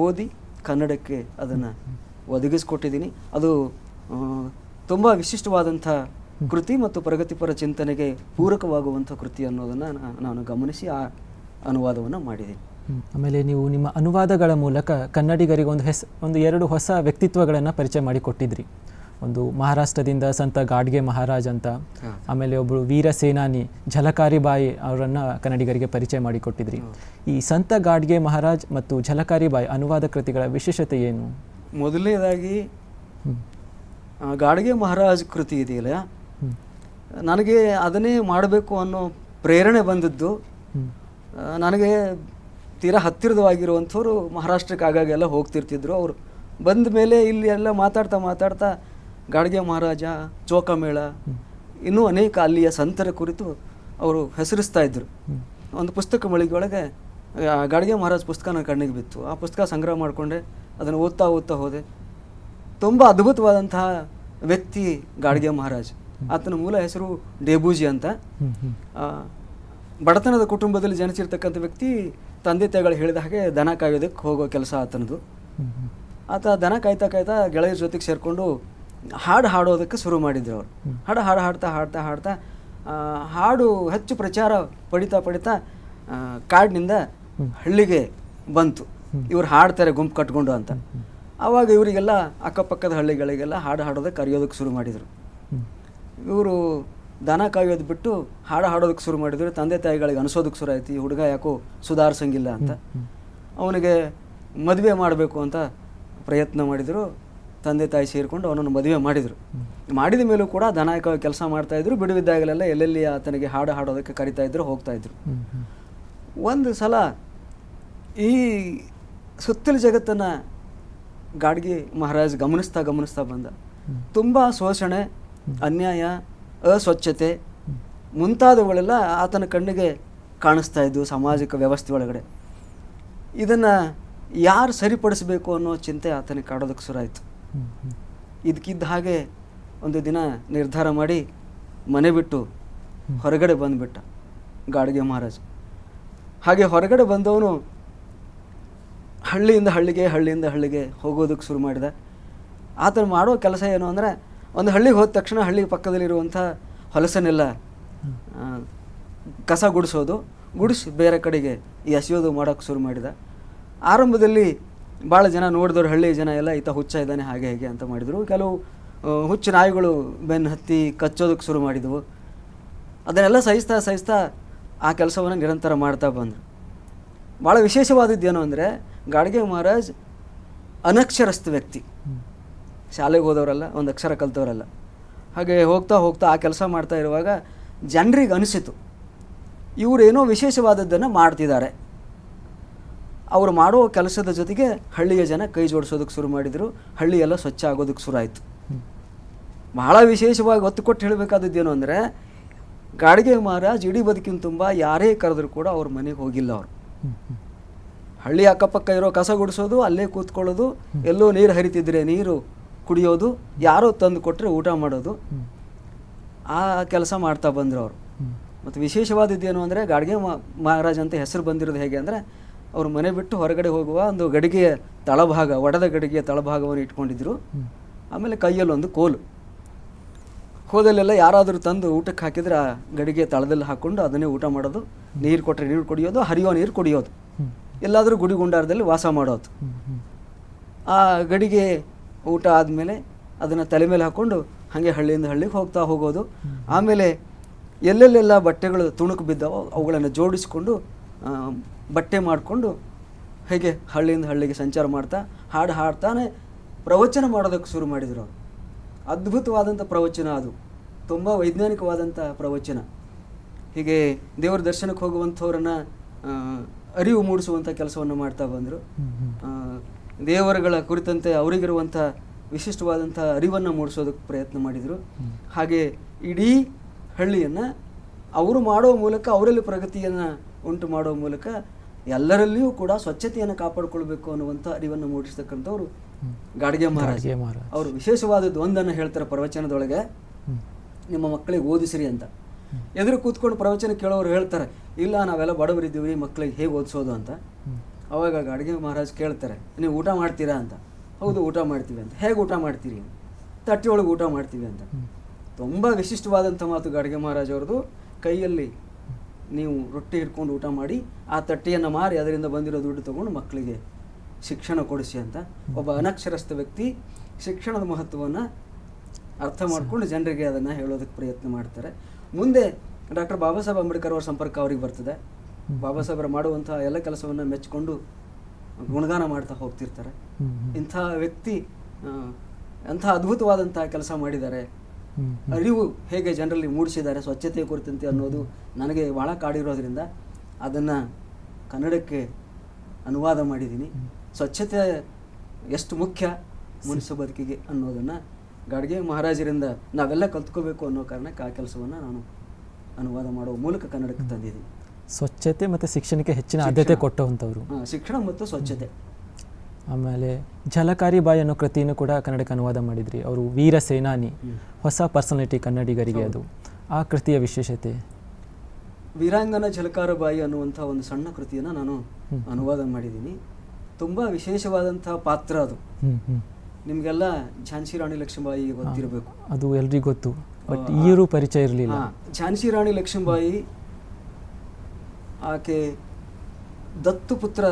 ಓದಿ ಕನ್ನಡಕ್ಕೆ ಅದನ್ನು ಒದಗಿಸಿಕೊಟ್ಟಿದ್ದೀನಿ. ಅದು ತುಂಬ ವಿಶಿಷ್ಟವಾದಂಥ ಕೃತಿ ಮತ್ತು ಪ್ರಗತಿಪರ ಚಿಂತನೆಗೆ ಪೂರಕವಾಗುವಂಥ ಕೃತಿ ಅನ್ನೋದನ್ನು ನಾನು ಗಮನಿಸಿ ಆ ಅನುವಾದವನ್ನು ಮಾಡಿದ್ದೀನಿ. ಆಮೇಲೆ ನೀವು ನಿಮ್ಮ ಅನುವಾದಗಳ ಮೂಲಕ ಕನ್ನಡಿಗರಿಗೆ ಒಂದು ಎರಡು ಹೊಸ ವ್ಯಕ್ತಿತ್ವಗಳನ್ನು ಪರಿಚಯ ಮಾಡಿಕೊಟ್ಟಿದ್ರಿ. ಒಂದು ಮಹಾರಾಷ್ಟ್ರದಿಂದ ಸಂತ ಗಾಡ್ಗೆ ಮಹಾರಾಜ್ ಅಂತ, ಆಮೇಲೆ ಒಬ್ಬರು ವೀರ ಸೇನಾನಿ ಝಲಕಾರಿ ಬಾಯಿ ಅವರನ್ನು ಕನ್ನಡಿಗರಿಗೆ ಪರಿಚಯ ಮಾಡಿಕೊಟ್ಟಿದ್ರಿ. ಈ ಸಂತ ಗಾಡ್ಗೆ ಮಹಾರಾಜ್ ಮತ್ತು ಝಲಕಾರಿ ಬಾಯಿ ಅನುವಾದ ಕೃತಿಗಳ ವಿಶೇಷತೆ ಏನು? ಮೊದಲನೇದಾಗಿ ಗಾಡ್ಗೆ ಮಹಾರಾಜ್ ಕೃತಿ ಇದೆಯಲ್ಲ, ನನಗೆ ಅದನ್ನೇ ಮಾಡಬೇಕು ಅನ್ನೋ ಪ್ರೇರಣೆ ಬಂದದ್ದು. ನನಗೆ ತೀರಾ ಹತ್ತಿರದವಾಗಿರುವಂಥವ್ರು ಮಹಾರಾಷ್ಟ್ರಕ್ಕೆ ಆಗಾಗೆಲ್ಲ ಹೋಗ್ತಿರ್ತಿದ್ರು. ಅವರು ಬಂದ ಮೇಲೆ ಇಲ್ಲಿ ಎಲ್ಲ ಮಾತಾಡ್ತಾ ಗಾಡ್ಗೆ ಮಹಾರಾಜ, ಚೋಕಮೇಳ, ಇನ್ನೂ ಅನೇಕ ಅಲ್ಲಿಯ ಸಂತರ ಕುರಿತು ಅವರು ಹೆಸರಿಸ್ತಾ ಇದ್ದರು. ಒಂದು ಪುಸ್ತಕ ಮಳಿಗೆಯೊಳಗೆ ಗಾಡ್ಗೆ ಮಹಾರಾಜ್ ಪುಸ್ತಕ ನನ್ನ ಕಣ್ಣಿಗೆ ಬಿತ್ತು. ಆ ಪುಸ್ತಕ ಸಂಗ್ರಹ ಮಾಡಿಕೊಂಡೆ, ಅದನ್ನು ಓದ್ತಾ ಹೋದೆ. ತುಂಬ ಅದ್ಭುತವಾದಂತಹ ವ್ಯಕ್ತಿ ಗಾಡ್ಗೆ ಮಹಾರಾಜ್. ಆತನ ಮೂಲ ಹೆಸರು ಡೇಬೂಜಿ ಅಂತ. ಬಡತನದ ಕುಟುಂಬದಲ್ಲಿ ಜನಿಸಿರ್ತಕ್ಕಂಥ ವ್ಯಕ್ತಿ. ತಂದೆ ತಾಯಿಗಳು ಹೇಳಿದ ಹಾಗೆ ದನ ಕಾಯೋದಕ್ಕೆ ಹೋಗೋ ಕೆಲಸ ಆತನದು. ಆತ ದನ ಕಾಯ್ತಾ ಗೆಳೆಯರ ಜೊತೆಗೆ ಸೇರಿಕೊಂಡು ಹಾಡೋದಕ್ಕೆ ಶುರು ಮಾಡಿದ್ರು. ಅವರು ಹಾಡ್ತಾ ಹಾಡು ಹೆಚ್ಚು ಪ್ರಚಾರ ಪಡಿತಾ ಕಾಡಿನಿಂದ ಹಳ್ಳಿಗೆ ಬಂತು. ಇವ್ರು ಹಾಡ್ತಾರೆ ಗುಂಪು ಕಟ್ಕೊಂಡು ಅಂತ. ಆವಾಗ ಇವರಿಗೆಲ್ಲ ಅಕ್ಕಪಕ್ಕದ ಹಳ್ಳಿಗಳಿಗೆಲ್ಲ ಹಾಡು ಹಾಡೋದಕ್ಕೆ ಕರೆಯೋದಕ್ಕೆ ಶುರು ಮಾಡಿದರು. ಇವರು ದನ ಕಾಯೋದು ಬಿಟ್ಟು ಹಾಡು ಹಾಡೋದಕ್ಕೆ ಶುರು ಮಾಡಿದ್ರು. ತಂದೆ ತಾಯಿಗಳಿಗೆ ಅನಿಸೋದಕ್ಕೆ ಶುರು ಆಯ್ತು, ಈ ಹುಡುಗ ಯಾಕೋ ಸುಧಾರಿಸಂಗಿಲ್ಲ ಅಂತ. ಅವನಿಗೆ ಮದುವೆ ಮಾಡಬೇಕು ಅಂತ ಪ್ರಯತ್ನ ಮಾಡಿದರು. ತಂದೆ ತಾಯಿ ಸೇರಿಕೊಂಡು ಅವನನ್ನು ಮದುವೆ ಮಾಡಿದರು. ಮಾಡಿದ ಮೇಲೂ ಕೂಡ ದನ ಕಾಯೋ ಕೆಲಸ ಮಾಡ್ತಾಯಿದ್ರು. ಬಿಡುವಿದ್ದಾಗಲೆಲ್ಲ ಎಲ್ಲೆಲ್ಲಿ ಆತನಿಗೆ ಹಾಡು ಹಾಡೋದಕ್ಕೆ ಕರಿತಾಯಿದ್ರು, ಹೋಗ್ತಾಯಿದ್ರು. ಒಂದು ಸಲ ಈ ಸುತ್ತಲ ಜಗತ್ತನ್ನು ಗಾಡ್ಗೆ ಮಹಾರಾಜ್ ಗಮನಿಸ್ತಾ ಬಂದ. ತುಂಬ ಶೋಷಣೆ, ಅನ್ಯಾಯ, ಅಸ್ವಚ್ಛತೆ ಮುಂತಾದವುಗಳೆಲ್ಲ ಆತನ ಕಣ್ಣಿಗೆ ಕಾಣಿಸ್ತಾ ಇದ್ವು ಸಾಮಾಜಿಕ ವ್ಯವಸ್ಥೆ ಒಳಗಡೆ. ಇದನ್ನು ಯಾರು ಸರಿಪಡಿಸಬೇಕು ಅನ್ನೋ ಚಿಂತೆ ಆತನಿಗೆ ಕಾಡೋದಕ್ಕೆ ಶುರು ಆಯಿತು. ಇದಕ್ಕಿದ್ದ ಹಾಗೆ ಒಂದು ದಿನ ನಿರ್ಧಾರ ಮಾಡಿ ಮನೆ ಬಿಟ್ಟು ಹೊರಗಡೆ ಬಂದುಬಿಟ್ಟ ಗಾಡ್ಗೆ ಮಹಾರಾಜ್. ಹಾಗೆ ಹೊರಗಡೆ ಬಂದವನು ಹಳ್ಳಿಯಿಂದ ಹಳ್ಳಿಗೆ ಹೋಗೋದಕ್ಕೆ ಶುರು ಮಾಡಿದ. ಆತನು ಮಾಡೋ ಕೆಲಸ ಏನು ಅಂದರೆ, ಒಂದು ಹಳ್ಳಿಗೆ ಹೋದ ತಕ್ಷಣ ಹಳ್ಳಿ ಪಕ್ಕದಲ್ಲಿರುವಂಥ ಹೊಲಸನ್ನೆಲ್ಲ ಕಸ ಗುಡಿಸಿ ಬೇರೆ ಕಡೆಗೆ ಎಸೆಯೋದು ಮಾಡೋಕ್ಕೆ ಶುರು ಮಾಡಿದ. ಆರಂಭದಲ್ಲಿ ಭಾಳ ಜನ ನೋಡಿದವರು, ಹಳ್ಳಿ ಜನ ಎಲ್ಲ ಈತ ಹುಚ್ಚ ಇದ್ದಾನೆ ಹಾಗೆ ಹೇಗೆ ಅಂತ ಮಾಡಿದರು. ಕೆಲವು ಹುಚ್ಚು ನಾಯಿಗಳು ಬೆನ್ನು ಹತ್ತಿ ಕಚ್ಚೋದಕ್ಕೆ ಶುರು ಮಾಡಿದವು. ಅದನ್ನೆಲ್ಲ ಸಹಿಸ್ತಾ ಆ ಕೆಲಸವನ್ನು ನಿರಂತರ ಮಾಡ್ತಾ ಬಂದರು. ಭಾಳ ವಿಶೇಷವಾದದ್ದೇನು ಅಂದರೆ, ಗಾಡ್ಗೆ ಮಹಾರಾಜ್ ಅನಕ್ಷರಸ್ಥ ವ್ಯಕ್ತಿ, ಶಾಲೆಗೆ ಹೋದವರಲ್ಲ, ಒಂದು ಅಕ್ಷರ ಕಲ್ತವರಲ್ಲ. ಹಾಗೆ ಹೋಗ್ತಾ ಆ ಕೆಲಸ ಮಾಡ್ತಾ ಇರುವಾಗ ಜನರಿಗೆ ಅನಿಸಿತು, ಇವರೇನೋ ವಿಶೇಷವಾದದ್ದನ್ನು ಮಾಡ್ತಿದ್ದಾರೆ. ಅವರು ಮಾಡೋ ಕೆಲಸದ ಜೊತೆಗೆ ಹಳ್ಳಿಯ ಜನ ಕೈ ಜೋಡಿಸೋದಕ್ಕೆ ಶುರು ಮಾಡಿದರು. ಹಳ್ಳಿಯೆಲ್ಲ ಸ್ವಚ್ಛ ಆಗೋದಕ್ಕೆ ಶುರು ಆಯಿತು. ಬಹಳ ವಿಶೇಷವಾಗಿ ಒತ್ತು ಕೊಟ್ಟು ಹೇಳಬೇಕಾದದ್ದೇನು ಅಂದರೆ, ಗಾಡ್ಗೆ ಮಹಾರಾಜ್ ಇಡೀ ಬದುಕಿನ ತುಂಬ ಯಾರೇ ಕರೆದರೂ ಕೂಡ ಅವ್ರ ಮನೆಗೆ ಹೋಗಿಲ್ಲ. ಅವರು ಹಳ್ಳಿ ಅಕ್ಕಪಕ್ಕ ಇರೋ ಕಸ ಗುಡಿಸೋದು, ಅಲ್ಲೇ ಕೂತ್ಕೊಳ್ಳೋದು, ಎಲ್ಲೋ ನೀರು ಹರಿತಿದ್ರೆ ನೀರು ಕುಡಿಯೋದು, ಯಾರೋ ತಂದು ಕೊಟ್ಟರೆ ಊಟ ಮಾಡೋದು, ಆ ಕೆಲಸ ಮಾಡ್ತಾ ಬಂದರು ಅವರು. ಮತ್ತು ವಿಶೇಷವಾದದ್ದೇನು ಅಂದರೆ, ಗಾಡ್ಗೆ ಮಹಾರಾಜ್ ಅಂತ ಹೆಸರು ಬಂದಿರೋದು ಹೇಗೆ ಅಂದರೆ, ಅವರು ಮನೆ ಬಿಟ್ಟು ಹೊರಗಡೆ ಹೋಗುವ ಒಂದು ಗಡಿಗೆಯ ತಳಭಾಗ, ಒಡೆದ ಗಡಿಗೆಯ ತಳಭಾಗವನ್ನು ಇಟ್ಕೊಂಡಿದ್ರು. ಆಮೇಲೆ ಕೈಯಲ್ಲಿ ಒಂದು ಕೋಲು. ಹೋದಲ್ಲೆಲ್ಲ ಯಾರಾದರೂ ತಂದು ಊಟಕ್ಕೆ ಹಾಕಿದರೆ ಆ ಗಡಿಗೆ ತಳದಲ್ಲಿ ಹಾಕ್ಕೊಂಡು ಅದನ್ನೇ ಊಟ ಮಾಡೋದು, ನೀರು ಕೊಟ್ಟರೆ ನೀರು ಕುಡಿಯೋದು, ಹರಿಯೋ ನೀರು ಕುಡಿಯೋದು, ಎಲ್ಲಾದರೂ ಗುಡಿ ಗುಂಡಾರದಲ್ಲಿ ವಾಸ ಮಾಡೋದು. ಆ ಗಡಿಗೆ ಊಟ ಆದಮೇಲೆ ಅದನ್ನು ತಲೆ ಮೇಲೆ ಹಾಕ್ಕೊಂಡು ಹಾಗೆ ಹಳ್ಳಿಯಿಂದ ಹಳ್ಳಿಗೆ ಹೋಗೋದು. ಆಮೇಲೆ ಎಲ್ಲೆಲ್ಲೆಲ್ಲ ಬಟ್ಟೆಗಳು ತುಣುಕು ಬಿದ್ದಾವೋ ಅವುಗಳನ್ನು ಜೋಡಿಸಿಕೊಂಡು ಬಟ್ಟೆ ಮಾಡಿಕೊಂಡು ಹೇಗೆ ಹಳ್ಳಿಯಿಂದ ಹಳ್ಳಿಗೆ ಸಂಚಾರ ಮಾಡ್ತಾ ಹಾಡ್ತಾನೆ ಪ್ರವಚನ ಮಾಡೋದಕ್ಕೆ ಶುರು ಮಾಡಿದರು ಅವರು. ಅದ್ಭುತವಾದಂಥ ಪ್ರವಚನ ಅದು, ತುಂಬ ವೈಜ್ಞಾನಿಕವಾದಂಥ ಪ್ರವಚನ. ಹೀಗೆ ದೇವರ ದರ್ಶನಕ್ಕೆ ಹೋಗುವಂಥವ್ರನ್ನು ಅರಿವು ಮೂಡಿಸುವಂಥ ಕೆಲಸವನ್ನು ಮಾಡ್ತಾ ಬಂದರು. ದೇವರುಗಳ ಕುರಿತಂತೆ ಅವರಿಗಿರುವಂಥ ವಿಶಿಷ್ಟವಾದಂಥ ಅರಿವನ್ನು ಮೂಡಿಸೋದಕ್ಕೆ ಪ್ರಯತ್ನ ಮಾಡಿದರು. ಹಾಗೆ ಇಡೀ ಹಳ್ಳಿಯನ್ನು ಅವರು ಮಾಡೋ ಮೂಲಕ, ಅವರಲ್ಲಿ ಪ್ರಗತಿಯನ್ನು ಉಂಟು ಮಾಡೋ ಮೂಲಕ ಎಲ್ಲರಲ್ಲಿಯೂ ಕೂಡ ಸ್ವಚ್ಛತೆಯನ್ನು ಕಾಪಾಡಿಕೊಳ್ಬೇಕು ಅನ್ನುವಂಥ ಅರಿವನ್ನು ಮೂಡಿಸ್ತಕ್ಕಂಥವ್ರು ಗಾಡ್ಗೆ ಮಹಾರಾಜ್. ಅವರು ವಿಶೇಷವಾದದ್ದು ಒಂದನ್ನು ಹೇಳ್ತಾರೆ ಪ್ರವಚನದೊಳಗೆ, ನಿಮ್ಮ ಮಕ್ಕಳಿಗೆ ಓದಿಸಿರಿ ಅಂತ. ಎದುರು ಕೂತ್ಕೊಂಡು ಪ್ರವಚನ ಕೇಳೋರು ಹೇಳ್ತಾರೆ, ಇಲ್ಲ ನಾವೆಲ್ಲ ಬಡವರಿದ್ದೀವಿ, ಮಕ್ಕಳಿಗೆ ಹೇಗೆ ಓದಿಸೋದು ಅಂತ. ಅವಾಗ ಗಾಡ್ಗೆ ಮಹಾರಾಜ್ ಕೇಳ್ತಾರೆ, ನೀವು ಊಟ ಮಾಡ್ತೀರಾ ಅಂತ. ಹೌದು ಊಟ ಮಾಡ್ತೀವಿ ಅಂತ. ಹೇಗೆ ಊಟ ಮಾಡ್ತೀರಿ? ತಟ್ಟೆ ಒಳಗೆ ಊಟ ಮಾಡ್ತೀವಿ ಅಂತ. ತುಂಬ ವಿಶಿಷ್ಟವಾದಂಥ ಮಾತು ಗಾಡ್ಗೆ ಮಹಾರಾಜ್ ಅವ್ರದ್ದು. ಕೈಯಲ್ಲಿ ನೀವು ರೊಟ್ಟಿ ಹಿಡ್ಕೊಂಡು ಊಟ ಮಾಡಿ, ಆ ತಟ್ಟೆಯನ್ನು ಮಾರಿ ಅದರಿಂದ ಬಂದಿರೋ ದುಡ್ಡು ತೊಗೊಂಡು ಮಕ್ಕಳಿಗೆ ಶಿಕ್ಷಣ ಕೊಡಿಸಿ ಅಂತ. ಒಬ್ಬ ಅನಕ್ಷರಸ್ಥ ವ್ಯಕ್ತಿ ಶಿಕ್ಷಣದ ಮಹತ್ವವನ್ನು ಅರ್ಥ ಮಾಡಿಕೊಂಡು ಜನರಿಗೆ ಅದನ್ನು ಹೇಳೋದಕ್ಕೆ ಪ್ರಯತ್ನ ಮಾಡ್ತಾರೆ. ಮುಂದೆ ಡಾಕ್ಟರ್ ಬಾಬಾ ಸಾಹೇಬ್ ಅಂಬೇಡ್ಕರ್ ಅವರ ಸಂಪರ್ಕ ಅವ್ರಿಗೆ ಬರ್ತದೆ. ಬಾಬಾ ಸಾಹೇಬರು ಮಾಡುವಂಥ ಎಲ್ಲ ಕೆಲಸವನ್ನು ಮೆಚ್ಚಿಕೊಂಡು ಗುಣಗಾನ ಮಾಡ್ತಾ ಹೋಗ್ತಿರ್ತಾರೆ. ಇಂಥ ವ್ಯಕ್ತಿ ಅಂಥ ಅದ್ಭುತವಾದಂಥ ಕೆಲಸ ಮಾಡಿದ್ದಾರೆ. ಅರಿವು ಹೇಗೆ ಜನರಲ್ಲಿ ಮೂಡಿಸಿದ್ದಾರೆ ಸ್ವಚ್ಛತೆಯ ಕುರಿತಂತೆ ಅನ್ನೋದು ನನಗೆ ಭಾಳ ಕಾಡಿರೋದ್ರಿಂದ ಅದನ್ನು ಕನ್ನಡಕ್ಕೆ ಅನುವಾದ ಮಾಡಿದ್ದೀನಿ. ಸ್ವಚ್ಛತೆ ಎಷ್ಟು ಮುಖ್ಯ ಮನುಷ್ಯ ಬದುಕಿಗೆ ಅನ್ನೋದನ್ನು ಗಾಡ್ಗೆ ಮಹಾರಾಜರಿಂದ ನಾವೆಲ್ಲ ಕಲ್ತ್ಕೋಬೇಕು ಅನ್ನೋ ಕಾರಣಕ್ಕೆ ಆ ಕೆಲಸವನ್ನು ನಾನು ಅನುವಾದ ಮಾಡುವ ಮೂಲಕ ಕನ್ನಡಕ್ಕೆ ತಂದಿದ್ದೀನಿ. ಸ್ವಚ್ಛತೆ ಮತ್ತು ಶಿಕ್ಷಣಕ್ಕೆ ಹೆಚ್ಚಿನ ಆದ್ಯತೆ ಕೊಟ್ಟವಂಥವ್ರು. ಶಿಕ್ಷಣ ಮತ್ತು ಸ್ವಚ್ಛತೆ. ಆಮೇಲೆ ಝಲಕಾರಿ ಬಾಯಿ ಅನ್ನೋ ಕೃತಿಯನ್ನು ಕೂಡ ಕನ್ನಡಕ್ಕೆ ಅನುವಾದ ಮಾಡಿದ್ರಿ. ಅವರು ವೀರ ಸೇನಾನಿ, ಹೊಸ ಪರ್ಸನಾಲಿಟಿ ಕನ್ನಡಿಗರಿಗೆ. ಅದು ಆ ಕೃತಿಯ ವಿಶೇಷತೆ. ವೀರಾಂಗನ ಝಲಕಾರ ಬಾಯಿ ಅನ್ನುವಂಥ ಒಂದು ಸಣ್ಣ ಕೃತಿಯನ್ನು ನಾನು ಅನುವಾದ ಮಾಡಿದ್ದೀನಿ. ತುಂಬ ವಿಶೇಷವಾದಂಥ ಪಾತ್ರ ಅದು. ನಿಮಗೆಲ್ಲ ಝಾನ್ಸಿ ರಾಣಿ ಲಕ್ಷ್ಮೀಬಾಯಿ ಗೊತ್ತಿರಬೇಕು. ಅದು ಎಲ್ರಿಗೂ ಗೊತ್ತು, ಬಟ್ ಈರು ಪರಿಚಯ ಇರಲಿಲ್ಲ. ಝಾನ್ಸಿ ರಾಣಿ ಲಕ್ಷ್ಮೀಬಾಯಿ ಆಕೆ ದತ್ತು ಪುತ್ರ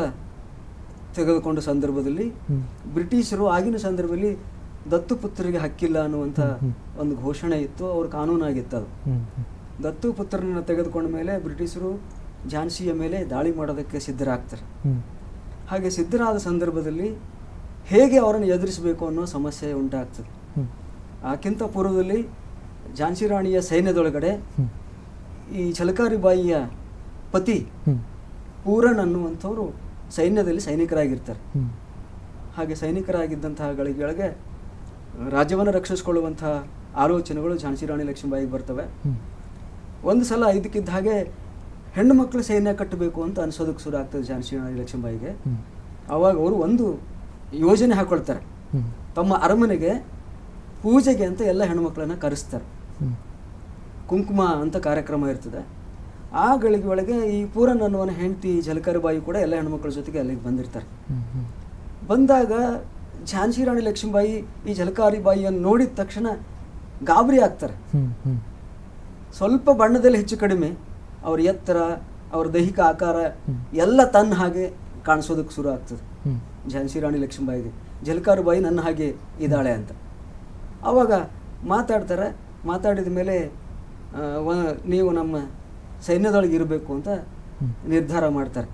ತೆಗೆದುಕೊಂಡ ಸಂದರ್ಭದಲ್ಲಿ ಬ್ರಿಟಿಷರು ಆಗಿನ ಸಂದರ್ಭದಲ್ಲಿ ದತ್ತು ಪುತ್ರರಿಗೆ ಹಕ್ಕಿಲ್ಲ ಅನ್ನುವಂಥ ಒಂದು ಘೋಷಣೆ ಇತ್ತು, ಅವ್ರ ಕಾನೂನಾಗಿತ್ತು ಅದು. ದತ್ತು ಪುತ್ರರನ್ನ ತೆಗೆದುಕೊಂಡ ಮೇಲೆ ಬ್ರಿಟಿಷರು ಝಾನ್ಸಿಯ ಮೇಲೆ ದಾಳಿ ಮಾಡೋದಕ್ಕೆ ಸಿದ್ಧರಾಗ್ತಾರೆ. ಹಾಗೆ ಸಿದ್ಧರಾದ ಸಂದರ್ಭದಲ್ಲಿ ಹೇಗೆ ಅವರನ್ನು ಎದುರಿಸಬೇಕು ಅನ್ನೋ ಸಮಸ್ಯೆ ಉಂಟಾಗ್ತದೆ. ಆಕ್ಕಿಂತ ಪೂರ್ವದಲ್ಲಿ ಝಾನ್ಸಿ ರಾಣಿಯ ಸೈನ್ಯದೊಳಗಡೆ ಈ ಛಲಕಾರಿ ಬಾಯಿಯ ಪತಿ ಪೂರನ್ ಅನ್ನುವಂಥವ್ರು ಸೈನ್ಯದಲ್ಲಿ ಸೈನಿಕರಾಗಿರ್ತಾರೆ. ಹಾಗೆ ಸೈನಿಕರಾಗಿದ್ದಂತಹ ಗಳಿಗೆಯೊಳಗೆ ರಾಜ್ಯವನ್ನು ರಕ್ಷಿಸಿಕೊಳ್ಳುವಂತಹ ಆಲೋಚನೆಗಳು ಝಾನ್ಸಿ ರಾಣಿ ಲಕ್ಷ್ಮೀಬಾಯಿಗೆ ಬರ್ತವೆ. ಒಂದು ಸಲ ಇದಕ್ಕಿದ್ದ ಹಾಗೆ ಹೆಣ್ಣು ಮಕ್ಕಳು ಸೈನ್ಯ ಕಟ್ಟಬೇಕು ಅಂತ ಅನಿಸೋದಕ್ಕೆ ಶುರು ಆಗ್ತದೆ ಝಾನ್ಸಿ ರಾಣಿ ಲಕ್ಷ್ಮೀಬಾಯಿಗೆ. ಆವಾಗ ಅವರು ಒಂದು ಯೋಜನೆ ಹಾಕೊಳ್ತಾರೆ. ತಮ್ಮ ಅರಮನೆಗೆ ಪೂಜೆಗೆ ಅಂತ ಎಲ್ಲ ಹೆಣ್ಮಕ್ಳನ್ನ ಕರೆಸ್ತಾರೆ. ಕುಂಕುಮ ಅಂತ ಕಾರ್ಯಕ್ರಮ ಇರ್ತದೆ. ಆ ಗಳಿಗೆ ಒಳಗೆ ಈ ಪೂರನ್ ಅನ್ನುವನ ಹೆಂಡತಿ ಝಲಕಾರಿ ಬಾಯಿ ಕೂಡ ಎಲ್ಲ ಹೆಣ್ಮಕ್ಳ ಜೊತೆಗೆ ಅಲ್ಲಿಗೆ ಬಂದಿರ್ತಾರೆ. ಬಂದಾಗ ಝಾನ್ಸಿ ರಾಣಿ ಲಕ್ಷ್ಮೀಬಾಯಿ ಈ ಝಲಕಾರಿ ಬಾಯಿಯನ್ನು ನೋಡಿದ ತಕ್ಷಣ ಗಾಬರಿ ಆಗ್ತಾರೆ. ಸ್ವಲ್ಪ ಬಣ್ಣದಲ್ಲಿ ಹೆಚ್ಚು ಕಡಿಮೆ, ಅವ್ರ ಎತ್ತರ, ಅವ್ರ ದೈಹಿಕ ಆಕಾರ ಎಲ್ಲ ತನ್ನ ಹಾಗೆ ಕಾಣಿಸೋದಕ್ಕೆ ಶುರು ಆಗ್ತದೆ ಝಾನ್ಸಿ ರಾಣಿ ಲಕ್ಷ್ಮೀಬಾಯಿಗೆ. ಝಲಕಾರಿ ಬಾಯಿ ನನ್ನ ಹಾಗೆ ಇದ್ದಾಳೆ ಅಂತ. ಆವಾಗ ಮಾತಾಡ್ತಾರೆ. ಮಾತಾಡಿದ ಮೇಲೆ ನೀವು ನಮ್ಮ ಸೈನ್ಯದೊಳಗೆ ಇರಬೇಕು ಅಂತ ನಿರ್ಧಾರ ಮಾಡ್ತಾರೆ.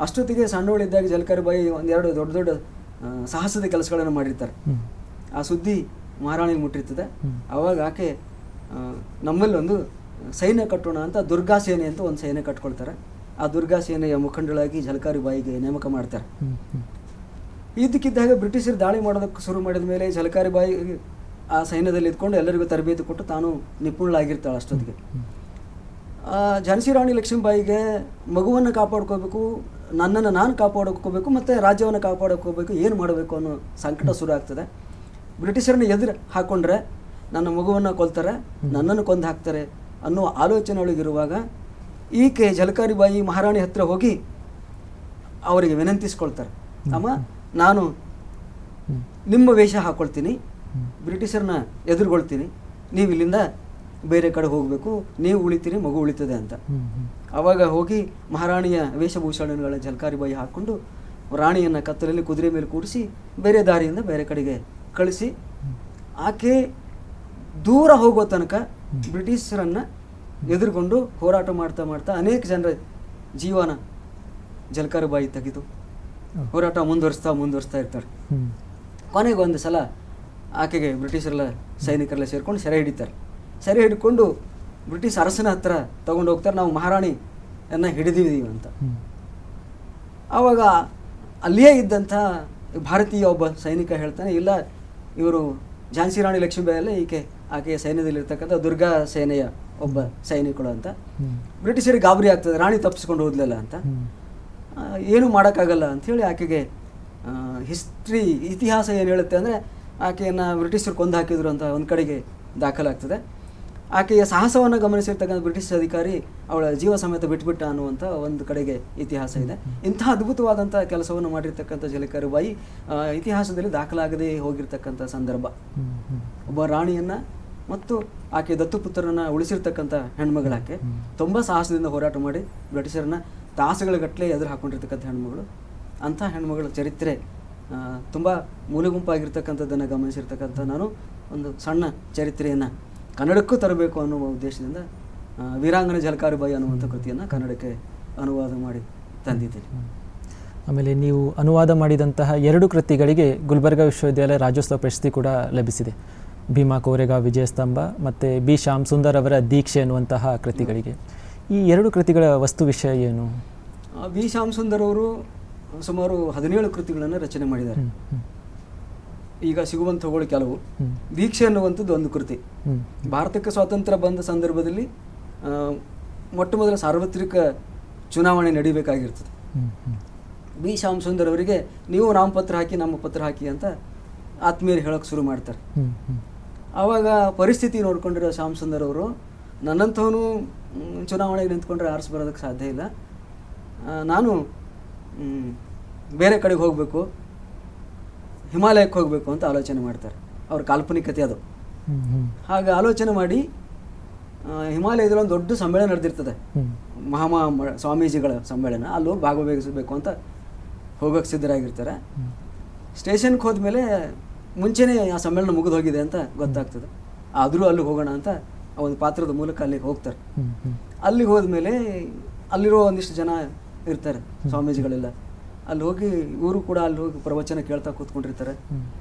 ಅಷ್ಟೊತ್ತಿಗೆ ಸಣ್ಣವಳಿದ್ದಾಗ ಝಲಕಾರಿ ಬಾಯಿ ಒಂದೆರಡು ದೊಡ್ಡ ದೊಡ್ಡ ಸಾಹಸದ ಕೆಲಸಗಳನ್ನು ಮಾಡಿರ್ತಾರೆ. ಆ ಸುದ್ದಿ ಮಹಾರಾಣಿಗೆ ಮುಟ್ಟಿರ್ತದೆ. ಆವಾಗ ಆಕೆ ನಮ್ಮಲ್ಲಿ ಒಂದು ಸೈನ್ಯ ಕಟ್ಟೋಣ ಅಂತ ದುರ್ಗಾ ಸೇನೆ ಅಂತ ಒಂದು ಸೈನ್ಯ ಕಟ್ಕೊಳ್ತಾರೆ. ಆ ದುರ್ಗಾ ಸೇನೆಯ ಮುಖಂಡಳಾಗಿ ಝಲಕಾರಿ ಬಾಯಿಗೆ ನೇಮಕ ಮಾಡ್ತಾರೆ. ಇದಕ್ಕಿದ್ದಾಗ ಬ್ರಿಟಿಷರು ದಾಳಿ ಮಾಡೋದಕ್ಕೆ ಶುರು ಮಾಡಿದ ಮೇಲೆ ಝಲಕಾರಿ ಬಾಯಿ ಆ ಸೈನ್ಯದಲ್ಲಿ ಇದ್ಕೊಂಡು ಎಲ್ಲರಿಗೂ ತರಬೇತಿ ಕೊಟ್ಟು ತಾನು ನಿಪುಣಳಾಗಿರ್ತಾಳೆ. ಅಷ್ಟೊತ್ತಿಗೆ ಝಾನ್ಸಿ ರಾಣಿ ಲಕ್ಷ್ಮೀಬಾಯಿಗೆ ಮಗುವನ್ನು ಕಾಪಾಡ್ಕೋಬೇಕು, ನನ್ನನ್ನು ನಾನು ಕಾಪಾಡ್ಕೋಬೇಕು, ಮತ್ತು ರಾಜ್ಯವನ್ನು ಕಾಪಾಡ್ಕೋಬೇಕು, ಏನು ಮಾಡಬೇಕು ಅನ್ನೋ ಸಂಕಟ ಶುರು ಆಗ್ತದೆ. ಬ್ರಿಟಿಷರನ್ನ ಎದುರು ಹಾಕ್ಕೊಂಡ್ರೆ ನನ್ನ ಮಗುವನ್ನು ಕೊಲ್ತಾರೆ, ನನ್ನನ್ನು ಕೊಂದು ಹಾಕ್ತಾರೆ ಅನ್ನೋ ಆಲೋಚನೆ ಒಳಗಿರುವಾಗ ಈಕೆ ಝಲಕಾರಿ ಬಾಯಿ ಮಹಾರಾಣಿ ಹತ್ರ ಹೋಗಿ ಅವರಿಗೆ ವಿನಂತಿಸ್ಕೊಳ್ತಾರೆ. ಅಮ್ಮ, ನಾನು ನಿಮ್ಮ ವೇಷ ಹಾಕ್ಕೊಳ್ತೀನಿ, ಬ್ರಿಟಿಷರನ್ನ ಎದುರುಗೊಳ್ತೀನಿ, ನೀವು ಇಲ್ಲಿಂದ ಬೇರೆ ಕಡೆ ಹೋಗಬೇಕು, ನೀವು ಉಳಿತೀರಿ, ಮಗು ಉಳಿತದೆ ಅಂತ. ಆವಾಗ ಹೋಗಿ ಮಹಾರಾಣಿಯ ವೇಷಭೂಷಣಗಳ ಝಲಕಾರಿ ಬಾಯಿ ಹಾಕ್ಕೊಂಡು ರಾಣಿಯನ್ನು ಕತ್ತಲಲ್ಲಿ ಕುದುರೆ ಮೇಲೆ ಕೂಡಿಸಿ ಬೇರೆ ದಾರಿಯಿಂದ ಬೇರೆ ಕಡೆಗೆ ಕಳಿಸಿ ಆಕೆ ದೂರ ಹೋಗೋ ತನಕ ಬ್ರಿಟಿಷರನ್ನು ಎದುರುಗೊಂಡು ಹೋರಾಟ ಮಾಡ್ತಾ ಮಾಡ್ತಾ ಅನೇಕ ಜನರ ಜೀವನ ಝಲಕಾರಿ ಬಾಯಿ ತೆಗೆದು ಹೋರಾಟ ಮುಂದುವರಿಸ್ತಾ ಇರ್ತಾರೆ. ಕೊನೆಗೆ ಒಂದು ಸಲ ಆಕೆಗೆ ಬ್ರಿಟಿಷರೆಲ್ಲ ಸೈನಿಕರೆಲ್ಲ ಸೇರ್ಕೊಂಡು ಸೆರೆ ಹಿಡಿತಾರೆ. ಸೆರೆ ಹಿಡ್ಕೊಂಡು ಬ್ರಿಟಿಷ್ ಅರಸನ ಹತ್ರ ತಗೊಂಡು ಹೋಗ್ತಾರೆ, ನಾವು ಮಹಾರಾಣಿಯನ್ನು ಹಿಡಿದೀವಿ ಅಂತ. ಆವಾಗ ಅಲ್ಲಿಯೇ ಇದ್ದಂಥ ಭಾರತೀಯ ಒಬ್ಬ ಸೈನಿಕ ಹೇಳ್ತಾನೆ, ಇಲ್ಲ ಇವರು ಝಾನ್ಸಿ ರಾಣಿ ಲಕ್ಷ್ಮೀಬಾಯಿ ಅಲ್ಲ, ಆಕೆಯ ಸೈನ್ಯದಲ್ಲಿರ್ತಕ್ಕಂಥ ದುರ್ಗಾ ಸೇನೆಯ ಒಬ್ಬ ಸೈನಿಕಳು ಅಂತ. ಬ್ರಿಟಿಷರಿಗೆ ಗಾಬರಿ ಆಗ್ತದೆ, ರಾಣಿ ತಪ್ಪಿಸ್ಕೊಂಡು ಹೋದ್ಲಲ್ಲ ಅಂತ. ಏನು ಮಾಡೋಕ್ಕಾಗಲ್ಲ ಅಂಥೇಳಿ ಆಕೆಗೆ ಇತಿಹಾಸ ಏನು ಹೇಳುತ್ತೆ ಅಂದರೆ ಆಕೆಯನ್ನು ಬ್ರಿಟಿಷರು ಕೊಂದು ಹಾಕಿದ್ರು ಅಂತ ಒಂದು ಕಡೆಗೆ ದಾಖಲಾಗ್ತದೆ. ಆಕೆಯ ಸಾಹಸವನ್ನು ಗಮನಿಸಿರ್ತಕ್ಕಂಥ ಬ್ರಿಟಿಷ್ ಅಧಿಕಾರಿ ಅವಳ ಜೀವ ಸಮೇತ ಬಿಟ್ಬಿಟ್ಟ ಅನ್ನುವಂಥ ಒಂದು ಕಡೆಗೆ ಇತಿಹಾಸ ಇದೆ. ಇಂತಹ ಅದ್ಭುತವಾದಂಥ ಕೆಲಸವನ್ನು ಮಾಡಿರ್ತಕ್ಕಂಥ ಝಲಕಾರಿ ಬಾಯಿ ಇತಿಹಾಸದಲ್ಲಿ ದಾಖಲಾಗದೇ ಹೋಗಿರ್ತಕ್ಕಂಥ ಸಂದರ್ಭ. ಒಬ್ಬ ರಾಣಿಯನ್ನು ಮತ್ತು ಆಕೆ ದತ್ತುಪುತ್ರರನ್ನು ಉಳಿಸಿರ್ತಕ್ಕಂಥ ಹೆಣ್ಮಗಳಾಕೆ ತುಂಬ ಸಾಹಸದಿಂದ ಹೋರಾಟ ಮಾಡಿ ಬ್ರಿಟಿಷರನ್ನ ತಾಸುಗಳ ಗಟ್ಟಲೆ ಎದುರು ಹಾಕೊಂಡಿರ್ತಕ್ಕಂಥ ಹೆಣ್ಮಗಳು. ಅಂಥ ಹೆಣ್ಮಗಳ ಚರಿತ್ರೆ ತುಂಬ ಮೂಲಗುಂಪಾಗಿರ್ತಕ್ಕಂಥದ್ದನ್ನು ಗಮನಿಸಿರ್ತಕ್ಕಂಥ ನಾನು ಒಂದು ಸಣ್ಣ ಚರಿತ್ರೆಯನ್ನು ಕನ್ನಡಕ್ಕೂ ತರಬೇಕು ಅನ್ನುವ ಉದ್ದೇಶದಿಂದ ವೀರಾಂಗನೆ ಝಲಕಾರಿ ಬಾಯಿ ಅನ್ನುವಂಥ ಕೃತಿಯನ್ನು ಕನ್ನಡಕ್ಕೆ ಅನುವಾದ ಮಾಡಿ ತಂದಿದ್ದೀನಿ. ಆಮೇಲೆ ನೀವು ಅನುವಾದ ಮಾಡಿದಂತಹ 2 ಕೃತಿಗಳಿಗೆ ಗುಲ್ಬರ್ಗಾ ವಿಶ್ವವಿದ್ಯಾಲಯ ರಾಜ್ಯೋತ್ಸವ ಪ್ರಶಸ್ತಿ ಕೂಡ ಲಭಿಸಿದೆ. ಭೀಮಾ ಕೋರೆಗಾಂವ್ ವಿಜಯಸ್ತಂಭ ಮತ್ತು ಬಿ ಶ್ಯಾಮ್ ಸುಂದರ್ ಅವರ ದೀಕ್ಷೆ ಅನ್ನುವಂತಹ ಕೃತಿಗಳಿಗೆ. ಈ 2 ಕೃತಿಗಳ ವಸ್ತು ವಿಷಯ ಏನು? ಬಿ ಶ್ಯಾಮ್ ಸುಂದರ್ ಅವರು ಸುಮಾರು 17 ಕೃತಿಗಳನ್ನು ರಚನೆ ಮಾಡಿದ್ದಾರೆ. ಈಗ ಸಿಗುವಂಥವುಗಳು ಕೆಲವು. ದೀಕ್ಷೆ ಅನ್ನುವಂಥದ್ದು ಒಂದು ಕೃತಿ. ಭಾರತಕ್ಕೆ ಸ್ವಾತಂತ್ರ್ಯ ಬಂದ ಸಂದರ್ಭದಲ್ಲಿ ಮೊಟ್ಟ ಮೊದಲ ಸಾರ್ವತ್ರಿಕ ಚುನಾವಣೆ ನಡೀಬೇಕಾಗಿರ್ತದೆ. ಬಿ ಶ್ಯಾಮ್ ಸುಂದರ್ ಅವರಿಗೆ ನೀವು ನಾಮಪತ್ರ ಹಾಕಿ ನಮ್ಮ ಪತ್ರ ಹಾಕಿ ಅಂತ ಆತ್ಮೀಯರು ಹೇಳೋಕ್ಕೆ ಶುರು ಮಾಡ್ತಾರೆ. ಆವಾಗ ಪರಿಸ್ಥಿತಿ ನೋಡ್ಕೊಂಡಿರೋ ಶ್ಯಾಮ್ ಸುಂದರ್ ಅವರು, ನನ್ನಂಥವನು ಚುನಾವಣೆಗೆ ನಿಂತ್ಕೊಂಡ್ರೆ ಆರಿಸಿ ಬರೋದಕ್ಕೆ ಸಾಧ್ಯ ಇಲ್ಲ, ನಾನು ಬೇರೆ ಕಡೆಗೆ ಹೋಗಬೇಕು, ಹಿಮಾಲಯಕ್ಕೆ ಹೋಗಬೇಕು ಅಂತ ಆಲೋಚನೆ ಮಾಡ್ತಾರೆ. ಅವ್ರ ಕಾಲ್ಪನಿಕತೆ ಅದು. ಹಾಗೆ ಆಲೋಚನೆ ಮಾಡಿ ಹಿಮಾಲಯದಲ್ಲಿ ಒಂದು ದೊಡ್ಡ ಸಮ್ಮೇಳನ ನಡೆದಿರ್ತದೆ, ಸ್ವಾಮೀಜಿಗಳ ಸಮ್ಮೇಳನ, ಅಲ್ಲಿ ಹೋಗಿ ಭಾಗವಹಿಸಬೇಕು ಅಂತ ಹೋಗೋಕ್ಕೆ ಸಿದ್ಧರಾಗಿರ್ತಾರೆ. ಸ್ಟೇಷನ್ಗೆ ಹೋದ್ಮೇಲೆ ಮುಂಚೆನೇ ಆ ಸಮ್ಮೇಳನ ಮುಗಿದು ಹೋಗಿದೆ ಅಂತ ಗೊತ್ತಾಗ್ತದೆ. ಆದರೂ ಅಲ್ಲಿಗೆ ಹೋಗೋಣ ಅಂತ ಒಂದು ಪಾತ್ರದ ಮೂಲಕ ಅಲ್ಲಿಗೆ ಹೋಗ್ತಾರೆ. ಅಲ್ಲಿಗೆ ಹೋದ್ಮೇಲೆ ಅಲ್ಲಿರೋ ಒಂದಿಷ್ಟು ಜನ ಇರ್ತಾರೆ ಸ್ವಾಮೀಜಿಗಳೆಲ್ಲ. ಅಲ್ಲಿ ಹೋಗಿ ಇವರು ಕೂಡ ಅಲ್ಲಿ ಹೋಗಿ ಪ್ರವಚನ ಕೇಳ್ತಾ ಕೂತ್ಕೊಂಡಿರ್ತಾರೆ.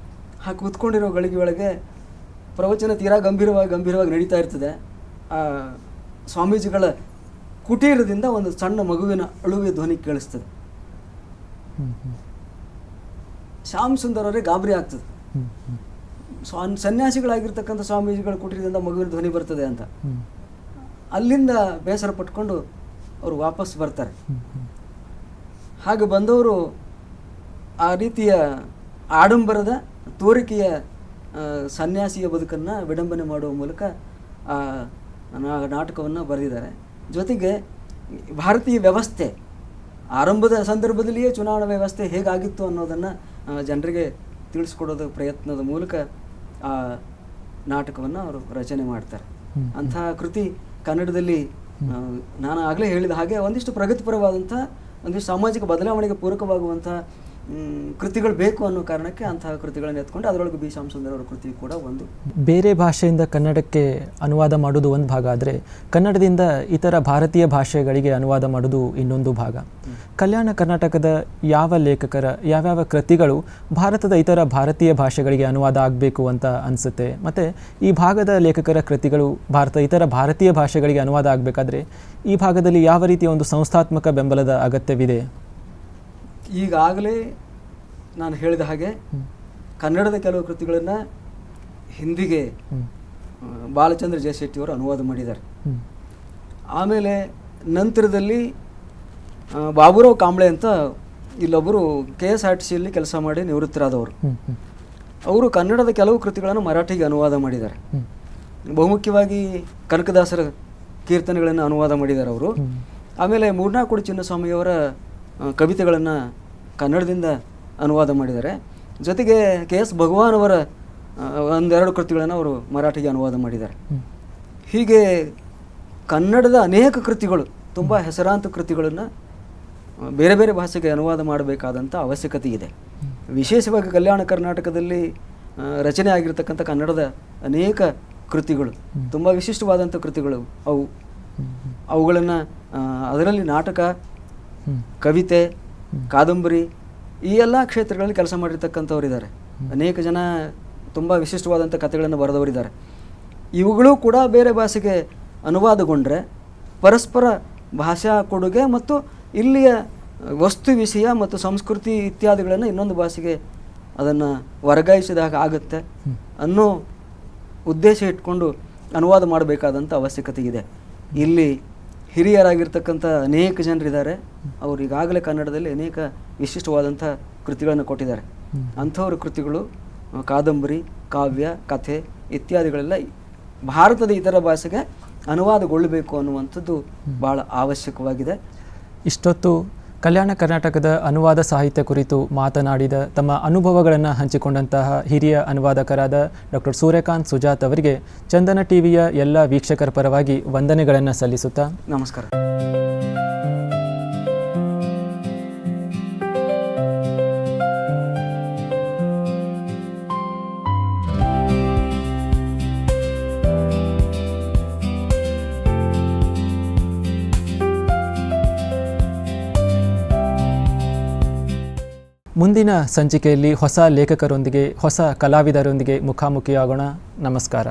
ಆ ಕೂತ್ಕೊಂಡಿರೋ ಗಳಿಗೆ ಒಳಗೆ ಪ್ರವಚನ ತೀರಾ ಗಂಭೀರವಾಗಿ ನಡೀತಾ ಇರ್ತದೆ. ಆ ಸ್ವಾಮೀಜಿಗಳ ಕುಟೀರದಿಂದ ಒಂದು ಸಣ್ಣ ಮಗುವಿನ ಅಳುವೆ ಧ್ವನಿ ಕೇಳಿಸ್ತದೆ. ಶ್ಯಾಮ್ ಸುಂದರ್ ಅವರೇ ಗಾಬರಿ ಆಗ್ತದೆ. ಸನ್ಯಾಸಿಗಳಾಗಿರ್ತಕ್ಕಂಥ ಸ್ವಾಮೀಜಿಗಳ ಕುಟೀರದಿಂದ ಮಗುವಿನ ಧ್ವನಿ ಬರ್ತದೆ ಅಂತ. ಅಲ್ಲಿಂದ ಬೇಸರ ಪಟ್ಕೊಂಡು ಅವರು ವಾಪಸ್ ಬರ್ತಾರೆ. ಹಾಗೆ ಬಂದವರು ಆ ರೀತಿಯ ಆಡಂಬರದ ತೋರಿಕೆಯ ಸನ್ಯಾಸಿಯ ಬದುಕನ್ನು ವಿಡಂಬನೆ ಮಾಡುವ ಮೂಲಕ ಆ ನಾಟಕವನ್ನು ಬರೆದಿದ್ದಾರೆ. ಜೊತೆಗೆ ಭಾರತೀಯ ವ್ಯವಸ್ಥೆ ಆರಂಭದ ಸಂದರ್ಭದಲ್ಲಿಯೇ ಚುನಾವಣಾ ವ್ಯವಸ್ಥೆ ಹೇಗಾಗಿತ್ತು ಅನ್ನೋದನ್ನು ಜನರಿಗೆ ತಿಳಿಸ್ಕೊಡೋದ ಪ್ರಯತ್ನದ ಮೂಲಕ ಆ ನಾಟಕವನ್ನು ಅವರು ರಚನೆ ಮಾಡ್ತಾರೆ. ಅಂತಹ ಕೃತಿ ಕನ್ನಡದಲ್ಲಿ ನಾನು ಆಗಲೇ ಹೇಳಿದ ಹಾಗೆ ಒಂದಿಷ್ಟು ಪ್ರಗತಿಪರವಾದಂಥ ಒಂದಿಷ್ಟು ಸಾಮಾಜಿಕ ಬದಲಾವಣೆಗೆ ಪೂರಕವಾಗುವಂಥ ಕೃತಿಗಳು ಬೇಕು ಅನ್ನೋ ಕಾರಣಕ್ಕೆ ಅಂತಹ ಕೃತಿಗಳನ್ನು ಎತ್ಕೊಂಡು ಅದರೊಳಗೆ ಬಿ ಶ್ಯಾಮ್ ಸುಂದರ್ ಅವರ ಕೃತಿ ಕೂಡ ಒಂದು. ಬೇರೆ ಭಾಷೆಯಿಂದ ಕನ್ನಡಕ್ಕೆ ಅನುವಾದ ಮಾಡೋದು ಒಂದು ಭಾಗ ಆದರೆ ಕನ್ನಡದಿಂದ ಇತರ ಭಾರತೀಯ ಭಾಷೆಗಳಿಗೆ ಅನುವಾದ ಮಾಡೋದು ಇನ್ನೊಂದು ಭಾಗ. ಕಲ್ಯಾಣ ಕರ್ನಾಟಕದ ಯಾವ ಲೇಖಕರ ಯಾವ್ಯಾವ ಕೃತಿಗಳು ಭಾರತದ ಇತರ ಭಾರತೀಯ ಭಾಷೆಗಳಿಗೆ ಅನುವಾದ ಆಗಬೇಕು ಅಂತ ಅನಿಸುತ್ತೆ? ಮತ್ತು ಈ ಭಾಗದ ಲೇಖಕರ ಕೃತಿಗಳು ಇತರ ಭಾರತೀಯ ಭಾಷೆಗಳಿಗೆ ಅನುವಾದ ಆಗಬೇಕಾದ್ರೆ ಈ ಭಾಗದಲ್ಲಿ ಯಾವ ರೀತಿಯ ಒಂದು ಸಂಸ್ಥಾತ್ಮಕ ಬೆಂಬಲದ ಅಗತ್ಯವಿದೆ? ಈಗಾಗಲೇ ನಾನು ಹೇಳಿದ ಹಾಗೆ ಕನ್ನಡದ ಕೆಲವು ಕೃತಿಗಳನ್ನು ಹಿಂದಿಗೆ ಬಾಲಚಂದ್ರ ಜಯಶೆಟ್ಟಿಯವರು ಅನುವಾದ ಮಾಡಿದ್ದಾರೆ. ಆಮೇಲೆ ನಂತರದಲ್ಲಿ ಬಾಬುರಾವ್ ಕಾಂಬ್ಳೆ ಅಂತ ಇಲ್ಲೊಬ್ಬರು KSRTCಯಲ್ಲಿ ಕೆಲಸ ಮಾಡಿ ನಿವೃತ್ತರಾದವರು. ಅವರು ಕನ್ನಡದ ಕೆಲವು ಕೃತಿಗಳನ್ನು ಮರಾಠಿಗೆ ಅನುವಾದ ಮಾಡಿದ್ದಾರೆ. ಬಹುಮುಖ್ಯವಾಗಿ ಕನಕದಾಸರ ಕೀರ್ತನೆಗಳನ್ನು ಅನುವಾದ ಮಾಡಿದ್ದಾರೆ ಅವರು. ಆಮೇಲೆ ಮೂರ್ನಾಕುಡಿ ಚಿನ್ನಸ್ವಾಮಿಯವರ ಕವಿತೆಗಳನ್ನು ಕನ್ನಡದಿಂದ ಅನುವಾದ ಮಾಡಿದ್ದಾರೆ. ಜೊತೆಗೆ KS ಭಗವಾನ್ ಅವರ ಒಂದೆರಡು ಕೃತಿಗಳನ್ನು ಅವರು ಮರಾಠಿಗೆ ಅನುವಾದ ಮಾಡಿದ್ದಾರೆ. ಹೀಗೆ ಕನ್ನಡದ ಅನೇಕ ಕೃತಿಗಳು, ತುಂಬ ಹೆಸರಾಂತ ಕೃತಿಗಳನ್ನು ಬೇರೆ ಬೇರೆ ಭಾಷೆಗೆ ಅನುವಾದ ಮಾಡಬೇಕಾದಂಥ ಅವಶ್ಯಕತೆ ಇದೆ. ವಿಶೇಷವಾಗಿ ಕಲ್ಯಾಣ ಕರ್ನಾಟಕದಲ್ಲಿ ರಚನೆ ಆಗಿರ್ತಕ್ಕಂಥ ಕನ್ನಡದ ಅನೇಕ ಕೃತಿಗಳು ತುಂಬ ವಿಶಿಷ್ಟವಾದಂಥ ಕೃತಿಗಳು. ಅವುಗಳನ್ನು ಅದರಲ್ಲಿ ನಾಟಕ, ಕವಿತೆ, ಕಾದಂಬರಿ ಈ ಎಲ್ಲ ಕ್ಷೇತ್ರಗಳಲ್ಲಿ ಕೆಲಸ ಮಾಡಿರ್ತಕ್ಕಂಥವರಿದ್ದಾರೆ. ಅನೇಕ ಜನ ತುಂಬ ವಿಶಿಷ್ಟವಾದಂಥ ಕಥೆಗಳನ್ನು ಬರೆದವರಿದ್ದಾರೆ. ಇವುಗಳು ಕೂಡ ಬೇರೆ ಭಾಷೆಗೆ ಅನುವಾದಗೊಂಡ್ರೆ ಪರಸ್ಪರ ಭಾಷಾ ಕೊಡುಗೆ ಮತ್ತು ಇಲ್ಲಿಯ ವಸ್ತು ವಿಷಯ ಮತ್ತು ಸಂಸ್ಕೃತಿ ಇತ್ಯಾದಿಗಳನ್ನು ಇನ್ನೊಂದು ಭಾಷೆಗೆ ಅದನ್ನು ವರ್ಗಾಯಿಸಿದಾಗ ಆಗುತ್ತೆ ಅನ್ನೋ ಉದ್ದೇಶ ಇಟ್ಕೊಂಡು ಅನುವಾದ ಮಾಡಬೇಕಾದಂಥ ಅವಶ್ಯಕತೆ ಇದೆ. ಇಲ್ಲಿ ಹಿರಿಯರಾಗಿರ್ತಕ್ಕಂಥ ಅನೇಕ ಜನರಿದ್ದಾರೆ. ಅವರು ಈಗಾಗಲೇ ಕನ್ನಡದಲ್ಲಿ ಅನೇಕ ವಿಶಿಷ್ಟವಾದಂಥ ಕೃತಿಗಳನ್ನು ಕೊಟ್ಟಿದ್ದಾರೆ. ಅಂಥವ್ರ ಕೃತಿಗಳು ಕಾದಂಬರಿ, ಕಾವ್ಯ, ಕಥೆ ಇತ್ಯಾದಿಗಳೆಲ್ಲ ಭಾರತದ ಇತರ ಭಾಷೆಗೆ ಅನುವಾದಗೊಳ್ಳಬೇಕು ಅನ್ನುವಂಥದ್ದು ಭಾಳ ಅವಶ್ಯಕವಾಗಿದೆ. ಇಷ್ಟೊತ್ತು ಕಲ್ಯಾಣ ಕರ್ನಾಟಕದ ಅನುವಾದ ಸಾಹಿತ್ಯ ಕುರಿತು ಮಾತನಾಡಿದ ತಮ್ಮ ಅನುಭವಗಳನ್ನು ಹಂಚಿಕೊಂಡಂತಹ ಹಿರಿಯ ಅನುವಾದಕರಾದ ಡಾಕ್ಟರ್ ಸೂರ್ಯಕಾಂತ್ ಸುಜಾತ್ ಅವರಿಗೆ ಚಂದನ ಟಿವಿಯ ಎಲ್ಲ ವೀಕ್ಷಕರ ಪರವಾಗಿ ವಂದನೆಗಳನ್ನು ಸಲ್ಲಿಸುತ್ತಾ ನಮಸ್ಕಾರ. ಮುಂದಿನ ಸಂಚಿಕೆಯಲ್ಲಿ ಹೊಸ ಲೇಖಕರೊಂದಿಗೆ ಹೊಸ ಕಲಾವಿದರೊಂದಿಗೆ ಮುಖಾಮುಖಿಯಾಗೋಣ. ನಮಸ್ಕಾರ.